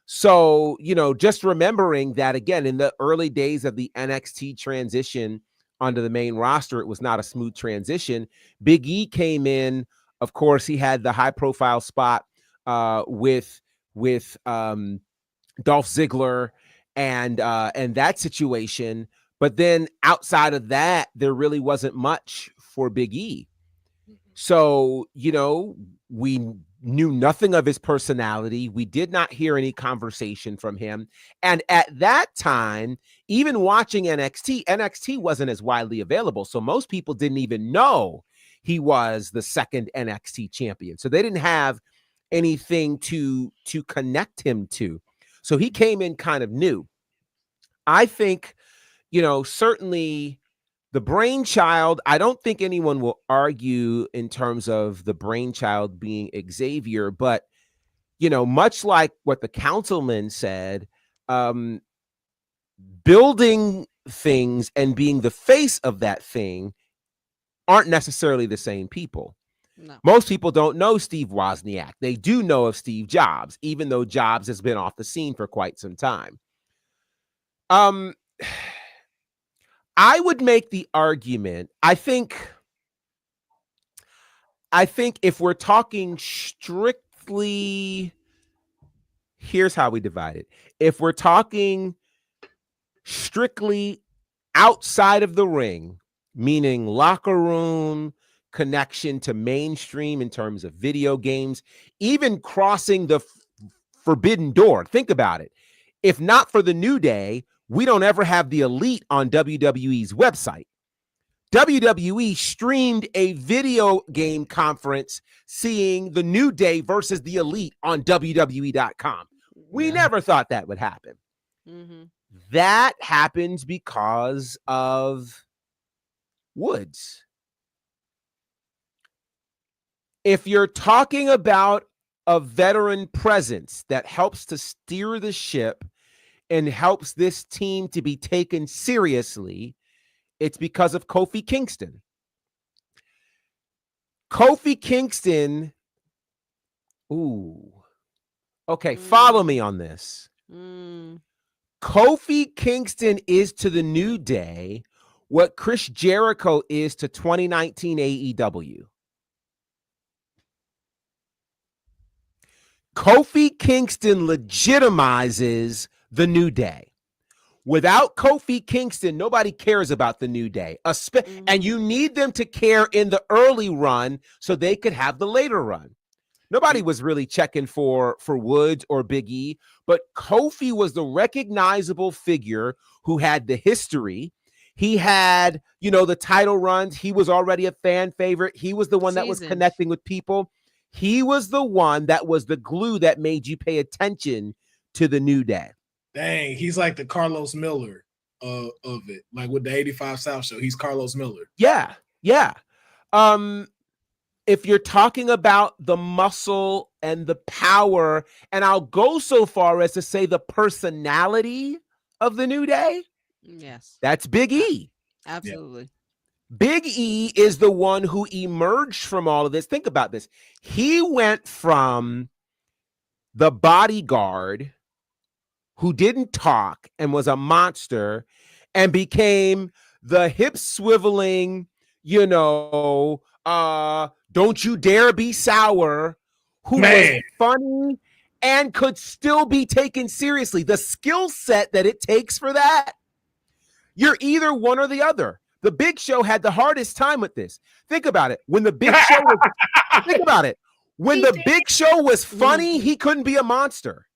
Speaker 3: So, just remembering that, again, in the early days of the NXT transition onto the main roster, it was not a smooth transition. Big E came in Of course, he had the high profile spot with Dolph Ziggler and that situation. But then outside of that, there really wasn't much for Big E. So, we knew nothing of his personality. We did not hear any conversation from him. And at that time, even watching NXT wasn't as widely available. So most people didn't even know he was the second NXT champion. So they didn't have anything to connect him to. So he came in kind of new. I think, certainly the brainchild, I don't think anyone will argue in terms of the brainchild being Xavier, but, much like what the councilman said, building things and being the face of that thing aren't necessarily the same people. No. Most people don't know Steve Wozniak. They do know of Steve Jobs, even though Jobs has been off the scene for quite some time. I would make the argument, I think if we're talking strictly, here's how we divide it. If we're talking strictly outside of the ring, meaning locker room, connection to mainstream in terms of video games, even crossing the forbidden door. Think about it. If not for the New Day, we don't ever have the Elite on WWE's website. WWE streamed a video game conference seeing the New Day versus the Elite on WWE.com. We never thought that would happen. Mm-hmm. That happens because of Woods. If you're talking about a veteran presence that helps to steer the ship and helps this team to be taken seriously, it's because of Kofi Kingston. Kofi Kingston, follow me on this. Kofi Kingston is to the New Day what Chris Jericho is to 2019 AEW. Kofi Kingston legitimizes the New Day. Without Kofi Kingston, nobody cares about the New Day. And you need them to care in the early run so they could have the later run. Nobody was really checking for Woods or Big E, but Kofi was the recognizable figure who had the history. He had, the title runs. He was already a fan favorite. He was the one that was connecting with people. He was the one that was the glue that made you pay attention to the New Day.
Speaker 9: Dang, he's like the Carlos Miller of it. Like with the 85 South show, he's Carlos Miller.
Speaker 3: Yeah. If you're talking about the muscle and the power, and I'll go so far as to say the personality of the New Day,
Speaker 5: yes,
Speaker 3: that's Big E.
Speaker 5: Absolutely.
Speaker 3: Yeah. Big E is the one who emerged from all of this. Think about this. He went from the bodyguard who didn't talk and was a monster and became the hip swiveling, don't you dare be sour, who was funny and could still be taken seriously. The skill set that it takes for that, you're either one or the other. The Big Show had the hardest time with this. Think about it. When the Big Show was, think about it. When the Big Show was funny, he couldn't be a monster.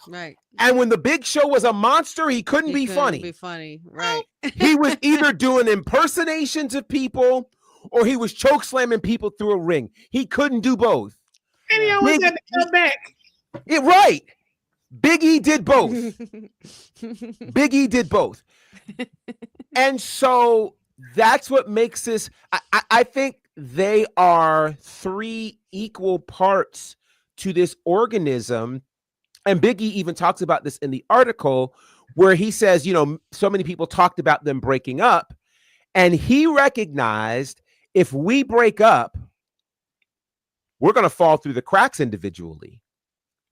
Speaker 5: Right.
Speaker 3: And when the Big Show was a monster, he couldn't be funny.
Speaker 5: Right.
Speaker 3: He was either doing impersonations of people or he was choke slamming people through a ring. He couldn't do both.
Speaker 9: And he always had to come back.
Speaker 3: Right. Big E did both. Big E did both. And so that's what makes this. I think they are three equal parts to this organism. And Big E even talks about this in the article where he says, so many people talked about them breaking up. And he recognized if we break up, we're going to fall through the cracks individually.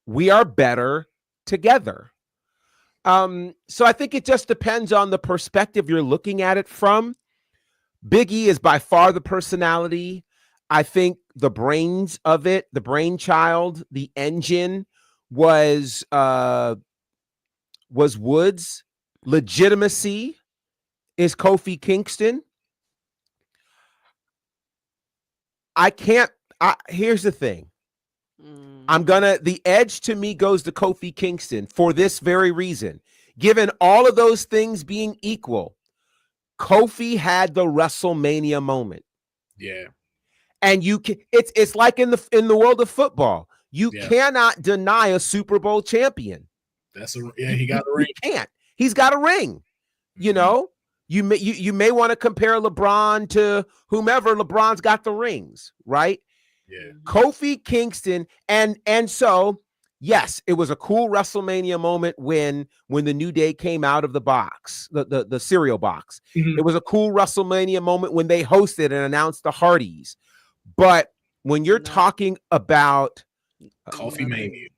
Speaker 3: We are better together. So I think it just depends on the perspective you're looking at it from. Big E is by far the personality. I think the brains of it, the brainchild, the engine was Woods. Legitimacy is Kofi Kingston. Here's the thing. The edge to me goes to Kofi Kingston for this very reason. Given all of those things being equal, Kofi had the WrestleMania moment.
Speaker 9: Yeah.
Speaker 3: And it's like in the world of football. You cannot deny a Super Bowl champion.
Speaker 9: He got a ring.
Speaker 3: You can't. He's got a ring. You know, you may want to compare LeBron to whomever. LeBron's got the rings, right?
Speaker 9: Yeah.
Speaker 3: Kofi Kingston, and so yes, it was a cool WrestleMania moment when the New Day came out of the box, the cereal box. It was a cool WrestleMania moment when they hosted and announced the Hardys. But when you're talking about
Speaker 9: Kofi Mania,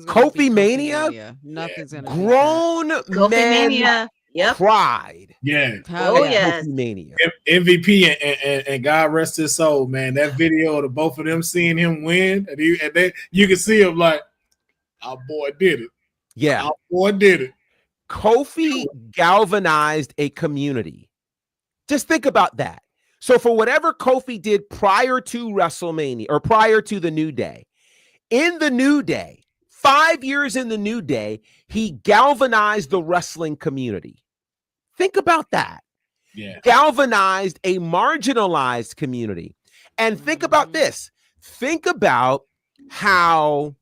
Speaker 3: Kofi Mania,
Speaker 5: nothing's gonna
Speaker 3: grown
Speaker 7: Kofi
Speaker 3: men
Speaker 7: Mania. Yep.
Speaker 3: cried.
Speaker 9: Yeah.
Speaker 7: Oh yes.
Speaker 3: Kofi Mania.
Speaker 9: MVP and God rest his soul, man. That video of the both of them seeing him win, and then you can see him like, our boy did it.
Speaker 3: Yeah.
Speaker 9: Our boy did it.
Speaker 3: Kofi galvanized a community. Just think about that. So for whatever Kofi did prior to WrestleMania or prior to the New Day, in the New Day, 5 years in the New Day, he galvanized the wrestling community. Think about that.
Speaker 9: Yeah.
Speaker 3: Galvanized a marginalized community. And think about this. Think about how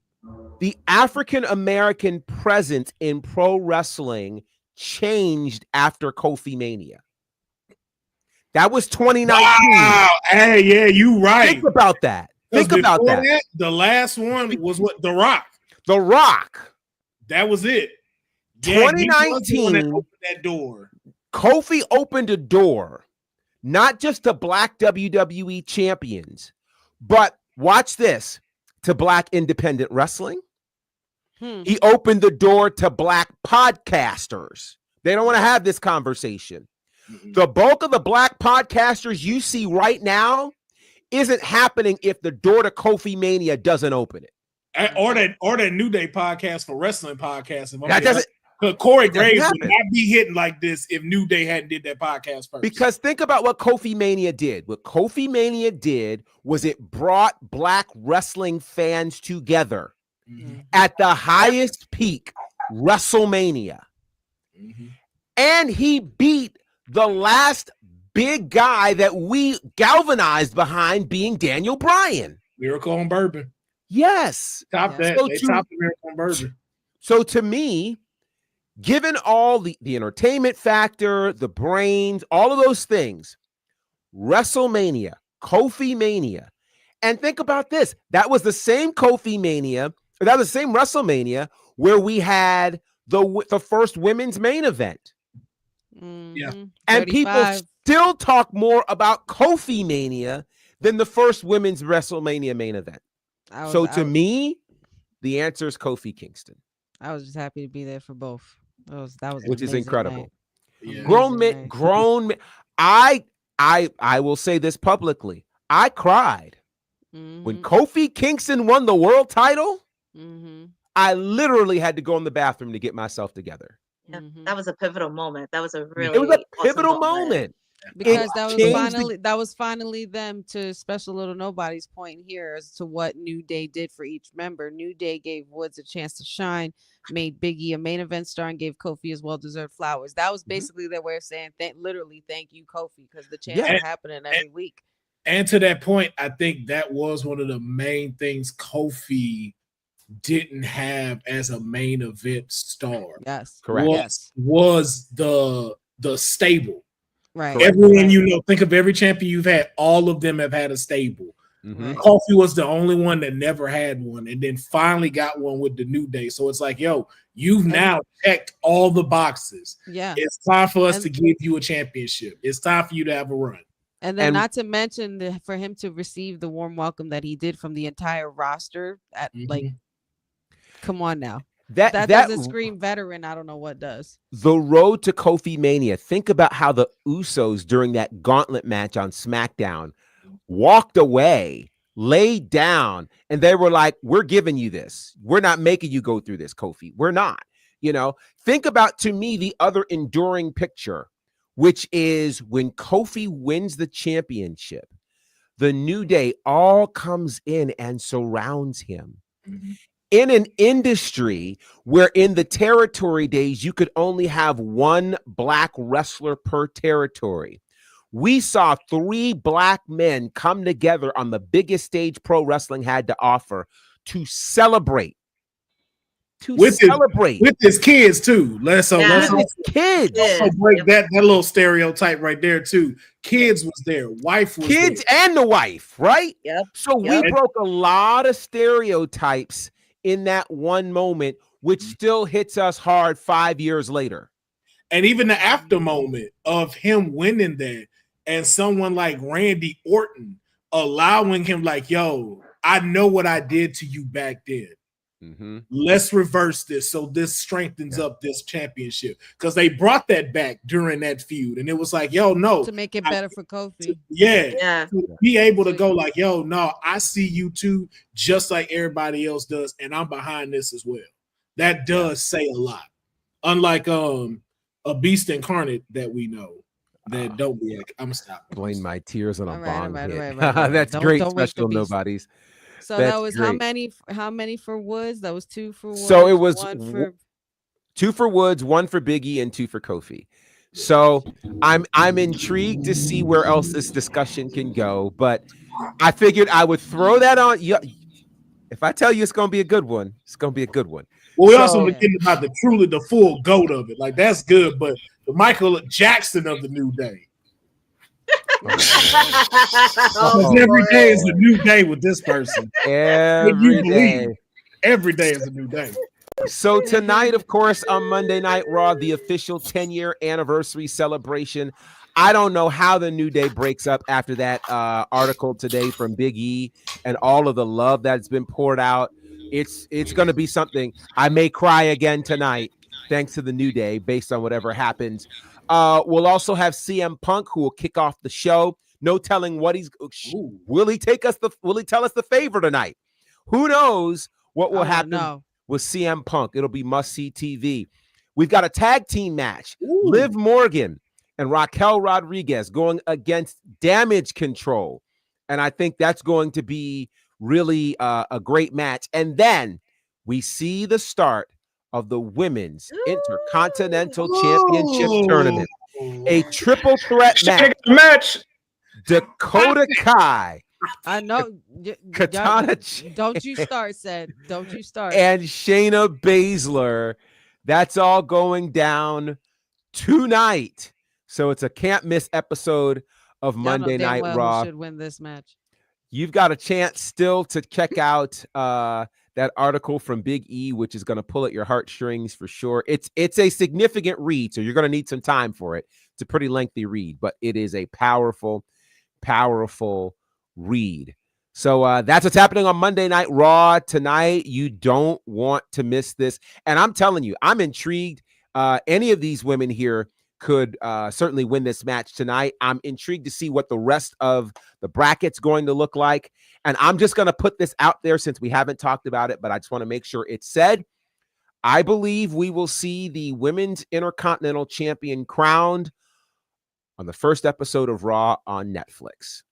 Speaker 3: the African American presence in pro wrestling changed after Kofi Mania. That was 2019.
Speaker 9: Wow. Hey, yeah, you right.
Speaker 3: Think about that. Think about that.
Speaker 9: The last one was what? The Rock.
Speaker 3: The Rock.
Speaker 9: That was it.
Speaker 3: 2019.
Speaker 9: That opened that door.
Speaker 3: Kofi opened a door, not just to Black WWE champions, but watch this, to Black independent wrestling. He opened the door to Black podcasters. They don't want to have this conversation. The bulk of the Black podcasters you see right now isn't happening if the door to Kofi Mania doesn't open it.
Speaker 9: Or that New Day podcast for wrestling podcasting.
Speaker 3: That doesn't.
Speaker 9: Corey Graves would not be hitting like this if New Day hadn't did that podcast first.
Speaker 3: Because think about what Kofi Mania did. What Kofi Mania did was it brought Black wrestling fans together at the highest peak, WrestleMania. And he beat the last big guy that we galvanized behind, being Daniel Bryan.
Speaker 9: Miracle on Bourbon.
Speaker 3: Yes.
Speaker 9: Top that.
Speaker 3: So
Speaker 9: they topped the Miracle on Bourbon.
Speaker 3: So to me, given all the entertainment factor, the brains, all of those things, WrestleMania, Kofi Mania, and think about this. That was the same Kofi Mania, or that was the same WrestleMania where we had the first women's main event.
Speaker 9: Yeah.
Speaker 3: And people still talk more about Kofi Mania than the first women's WrestleMania main event. To me, the answer is Kofi Kingston.
Speaker 5: I was just happy to be there for both. That was
Speaker 3: which is incredible.
Speaker 9: Yeah.
Speaker 3: Grown men. I will say this publicly. I cried when Kofi Kingston won the world title. I literally had to go in the bathroom to get myself together.
Speaker 7: Yeah, that was a pivotal moment. That was a really
Speaker 3: it was a pivotal moment.
Speaker 5: Because that was finally them, to special little nobody's point here as to what New Day did for each member. New Day gave Woods a chance to shine, made Biggie a main event star, and gave Kofi his well-deserved flowers. That was basically their way of saying literally thank you, Kofi, because the chance is happening every week.
Speaker 9: And to that point, I think that was one of the main things Kofi didn't have as a main event star.
Speaker 5: Yes,
Speaker 3: correct.
Speaker 9: Was the stable.
Speaker 5: Right.
Speaker 9: Everyone you know, think of every champion you've had, all of them have had a stable. Kofi was the only one that never had one, and then finally got one with the New Day. So it's like, yo, you've now checked all the boxes.
Speaker 5: Yeah.
Speaker 9: It's time for us to give you a championship. It's time for you to have a run.
Speaker 5: And then not to mention for him to receive the warm welcome that he did from the entire roster at come on now. That doesn't scream veteran. I don't know what does.
Speaker 3: The road to Kofi Mania. Think about how the Usos during that gauntlet match on SmackDown walked away laid down, and they were like, we're giving you this. We're not making you go through this, Kofi. We're not. Think about, to me, the other enduring picture, which is when Kofi wins the championship, the New Day all comes in and surrounds him.
Speaker 7: Mm-hmm.
Speaker 3: In an industry where in the territory days, you could only have one black wrestler per territory, we saw 3 black men come together on the biggest stage pro wrestling had to offer to celebrate.
Speaker 9: With his kids too. Let's
Speaker 3: kids.
Speaker 9: Also break that little stereotype right there too. Kids was there, wife was
Speaker 3: kids
Speaker 9: there.
Speaker 3: And the wife, right?
Speaker 7: Yep.
Speaker 3: So we broke a lot of stereotypes in that one moment, which still hits us hard 5 years later.
Speaker 9: And even the after moment of him winning that, and someone like Randy Orton allowing him, like, yo, I know what I did to you back then.
Speaker 3: Mm-hmm.
Speaker 9: Let's reverse this so this strengthens up this championship, because they brought that back during that feud, and it was like, yo, no,
Speaker 5: to make it better for Kofi.
Speaker 9: To be able to go like, yo, no, I see you too, just like everybody else does, and I'm behind this as well. That does say a lot. Unlike a Beast Incarnate that we know that don't be. I'm gonna stop.
Speaker 3: Blame my tears on a bong hit.
Speaker 5: Right.
Speaker 3: That's
Speaker 5: Don't
Speaker 3: great.
Speaker 5: wake the
Speaker 3: Special
Speaker 5: beast.
Speaker 3: nobodies.
Speaker 5: So
Speaker 3: That's
Speaker 5: that was
Speaker 3: great.
Speaker 5: how many for Woods? That was 2 for Woods.
Speaker 3: So it was
Speaker 5: 1 for
Speaker 3: 2 for Woods, 1 for Biggie, and 2 for Kofi. So I'm intrigued to see where else this discussion can go, but I figured I would throw that on. If I tell you it's going to be a good one, it's going to be a good one.
Speaker 9: Well, we also forgetting about the full goat of it. Like, that's good, but the Michael Jackson of the New Day. Every day is a new day with this person.
Speaker 3: Every day
Speaker 9: is a new day.
Speaker 3: So tonight, of course, on Monday Night Raw, the official 10-year anniversary celebration. I don't know how the New Day breaks up after that article today from Big E and all of the love that's been poured out. It's going to be something. I may cry again tonight, thanks to the New Day, based on whatever happens. We'll also have CM Punk, who will kick off the show. No telling what will he tell us the favor tonight? Who knows what will happen with CM Punk? It'll be must-see TV. We've got a tag team match. Liv Morgan and Raquel Rodriguez going against Damage Control. And I think that's going to be really a great match. And then we see the start of the Women's Intercontinental Championship Tournament. A triple threat match. Dakota Kai.
Speaker 5: I know.
Speaker 3: Katana.
Speaker 5: Don't you start, said. Don't you start.
Speaker 3: And Shayna Baszler. That's all going down tonight. So it's a can't miss episode of Monday Night Raw.
Speaker 5: Who should win this match?
Speaker 3: You've got a chance still to check out that article from Big E, which is going to pull at your heartstrings for sure. It's a significant read, so you're going to need some time for it. It's a pretty lengthy read, but it is a powerful read. So that's what's happening on Monday Night Raw tonight. You don't want to miss this. And I'm telling you, I'm intrigued. Any of these women here could certainly win this match tonight. I'm intrigued to see what the rest of the bracket's going to look like. And I'm just going to put this out there since we haven't talked about it, but I just want to make sure it's said. I believe we will see the Women's Intercontinental Champion crowned on the first episode of Raw on Netflix.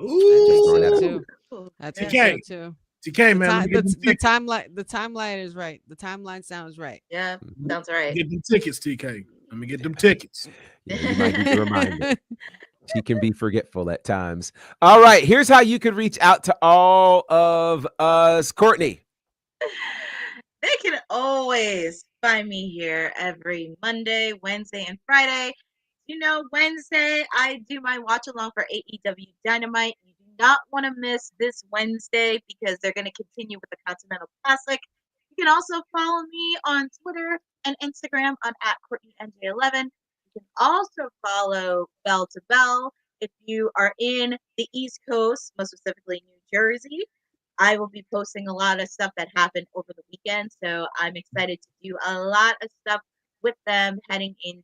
Speaker 5: Ooh, that's
Speaker 9: TK.
Speaker 5: Too.
Speaker 9: TK, man.
Speaker 5: The timeline is right. The timeline sounds right.
Speaker 7: Yeah, sounds right.
Speaker 9: Get them tickets, TK. Let me get them tickets.
Speaker 3: Yeah, you might need to remind me. She can be forgetful at times. All right, here's how you could reach out to all of us. Courtney.
Speaker 7: They can always find me here every Monday, Wednesday, and Friday. You know, Wednesday, I do my watch along for AEW Dynamite. You do not want to miss this Wednesday because they're going to continue with the Continental Classic. You can also follow me on Twitter and Instagram on @CourtneyNJ11. You can also follow Bell to Bell if you are in the East Coast, most specifically New Jersey. I will be posting a lot of stuff that happened over the weekend, so I'm excited to do a lot of stuff with them heading into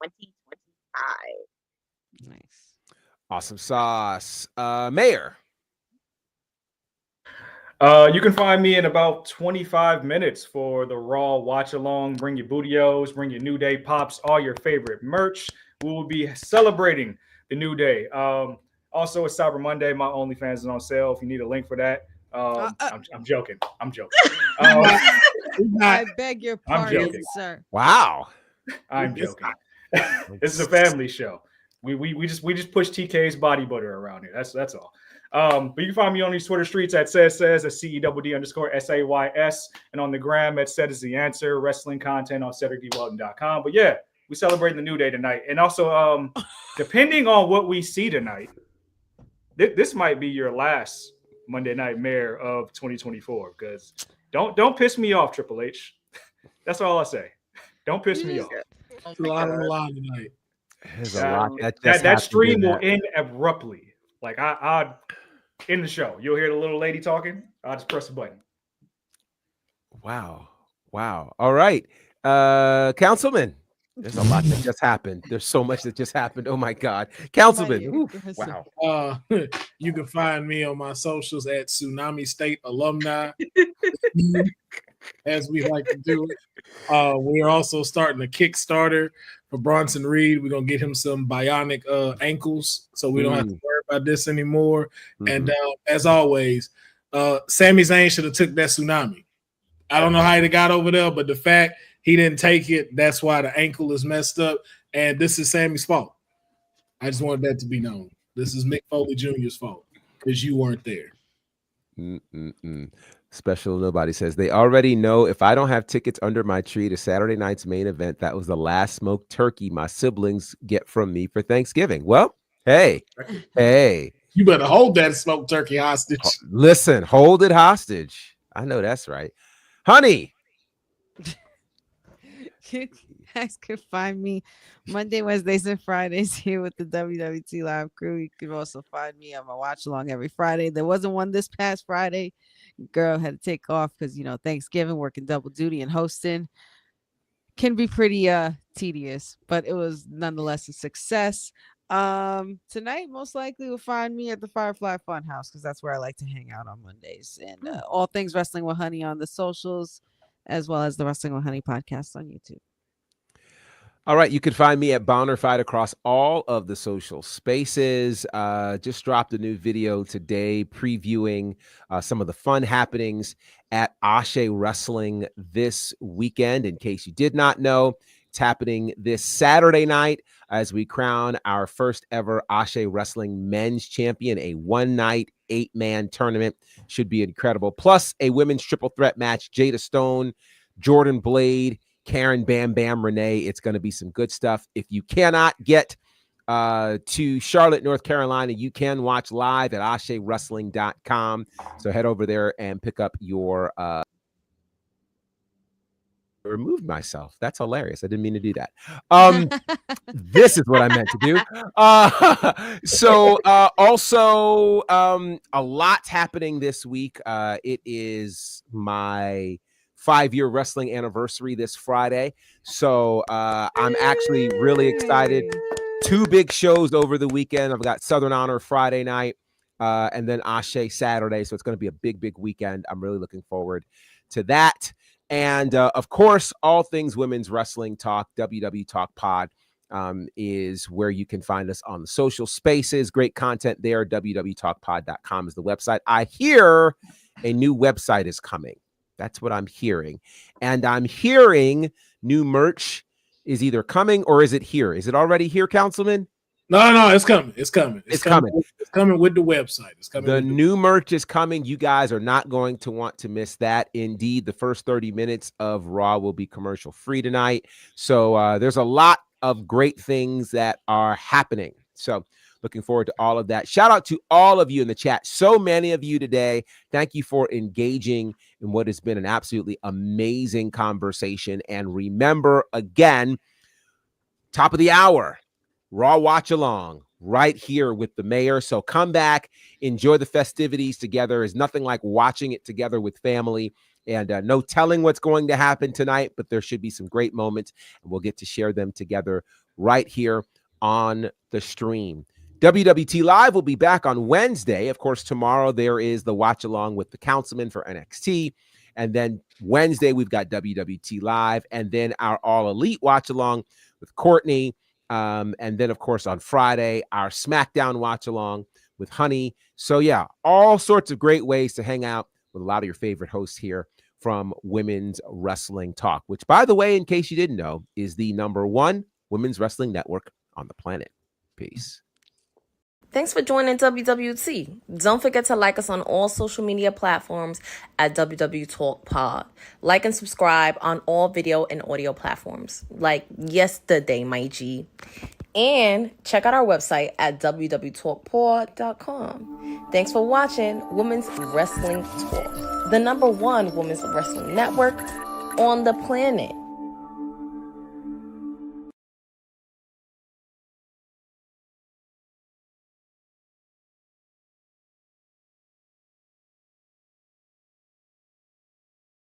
Speaker 7: 2025.
Speaker 5: Nice.
Speaker 3: Awesome sauce. Mayor.
Speaker 13: You can find me in about 25 minutes for the Raw watch along. Bring your bootios, bring your New Day pops, all your favorite merch. We will be celebrating the New Day. Also, it's Cyber Monday. My OnlyFans is on sale. If you need a link for that, I'm joking. I'm joking.
Speaker 5: I beg your
Speaker 13: I'm
Speaker 5: pardon,
Speaker 13: joking.
Speaker 5: sir.
Speaker 3: Wow.
Speaker 13: I'm joking. This is a family show. We just push TK's body butter around here. That's all. But you can find me on these Twitter streets at says at CEDD_SAYS, and on the gram at cedistheanswer, wrestling content on cedricwelton.com. But yeah, we celebrating the New Day tonight. And also, depending on what we see tonight, this might be your last Monday Nightmare of 2024. Because don't piss me off, Triple H. That's all I say. Don't piss me off.
Speaker 9: It's a lot on the line tonight.
Speaker 3: There's a lot
Speaker 13: that stream will end abruptly. Like I in the show, you'll hear the little lady talking. I'll just press a button.
Speaker 3: Wow. All right. Councilman, there's a lot that just happened. There's so much that just happened. Oh my God. Councilman. Oof, wow.
Speaker 9: You can find me on my socials at Tsunami State Alumni, as we like to do it. We're also starting a Kickstarter for Bronson Reed. We're gonna get him some bionic ankles, so we don't have to worry about this anymore. And as always, Sami Zayn should have took that tsunami. I don't know how he got over there, but the fact he didn't take it, that's why the ankle is messed up. And this is Sammy's fault. I just wanted that to be known. This is Mick Foley Jr.'s fault because you weren't there.
Speaker 3: Special Nobody says they already know if I don't have tickets under my tree to Saturday night's main event, that was the last smoked turkey my siblings get from me for Thanksgiving. Well, hey,
Speaker 9: you better hold that smoked turkey hostage.
Speaker 3: Listen, hold it hostage. I know that's right, honey.
Speaker 5: You guys can find me Monday, Wednesdays, and Fridays here with the WWT Live crew. You can also find me on my watch along every Friday. There wasn't one this past Friday. Girl had to take off because Thanksgiving, working double duty and hosting can be pretty tedious, but it was nonetheless a success. Tonight most likely will find me at the Firefly Funhouse because that's where I like to hang out on Mondays, and all things Wrestling with Honey on the socials, as well as the Wrestling with Honey podcast on YouTube.
Speaker 3: All right, you can find me at bonnerfide across all of the social spaces. Just dropped a new video today previewing some of the fun happenings at Ashe Wrestling this weekend. In case you did not know, it's happening this Saturday night as we crown our first ever Ashe Wrestling men's champion, a one-night, 8-man tournament. Should be incredible. Plus a women's triple threat match, Jada Stone, Jordan Blade, Karen Bam Bam Renee. It's going to be some good stuff. If you cannot get to Charlotte, North Carolina, you can watch live at AsheWrestling.com. So head over there and pick up your removed myself. That's hilarious. I didn't mean to do that. This is what I meant to do. Also, a lot's happening this week. It is my 5-year wrestling anniversary this Friday. So I'm actually really excited. 2 big shows over the weekend. I've got Southern Honor Friday night and then Ashe Saturday. So it's going to be a big weekend. I'm really looking forward to that. And of course, all things women's wrestling talk, WW Talk Pod is where you can find us on the social spaces. Great content there. www.talkpod.com is the website. I hear a new website is coming. That's what I'm hearing. And I'm hearing new merch is either coming or is it here? Is it already here, Councilman?
Speaker 9: No, it's coming. It's coming with the website. It's coming.
Speaker 3: The new merch is coming. You guys are not going to want to miss that. Indeed, the first 30 minutes of Raw will be commercial free tonight. So there's a lot of great things that are happening. So looking forward to all of that. Shout out to all of you in the chat. So many of you today. Thank you for engaging in what has been an absolutely amazing conversation. And remember, again, top of the hour, Raw Watch Along right here with the mayor. So come back, enjoy the festivities together. There's nothing like watching it together with family. And no telling what's going to happen tonight, but there should be some great moments, and we'll get to share them together right here on the stream. WWT Live will be back on Wednesday. Of course, tomorrow there is the watch along with the councilman for NXT. And then Wednesday, we've got WWT Live. And then our All Elite watch along with Courtney. And then, of course, on Friday, our SmackDown watch along with Honey. So, yeah, all sorts of great ways to hang out with a lot of your favorite hosts here from Women's Wrestling Talk, which, by the way, in case you didn't know, is the #1 women's wrestling network on the planet. Peace.
Speaker 2: Thanks for joining WWT. Don't forget to like us on all social media platforms at WW Talk Pod. Like and subscribe on all video and audio platforms, like yesterday, my G. And check out our website at www.talkpod.com. Thanks for watching Women's Wrestling Talk, the #1 women's wrestling network on the planet.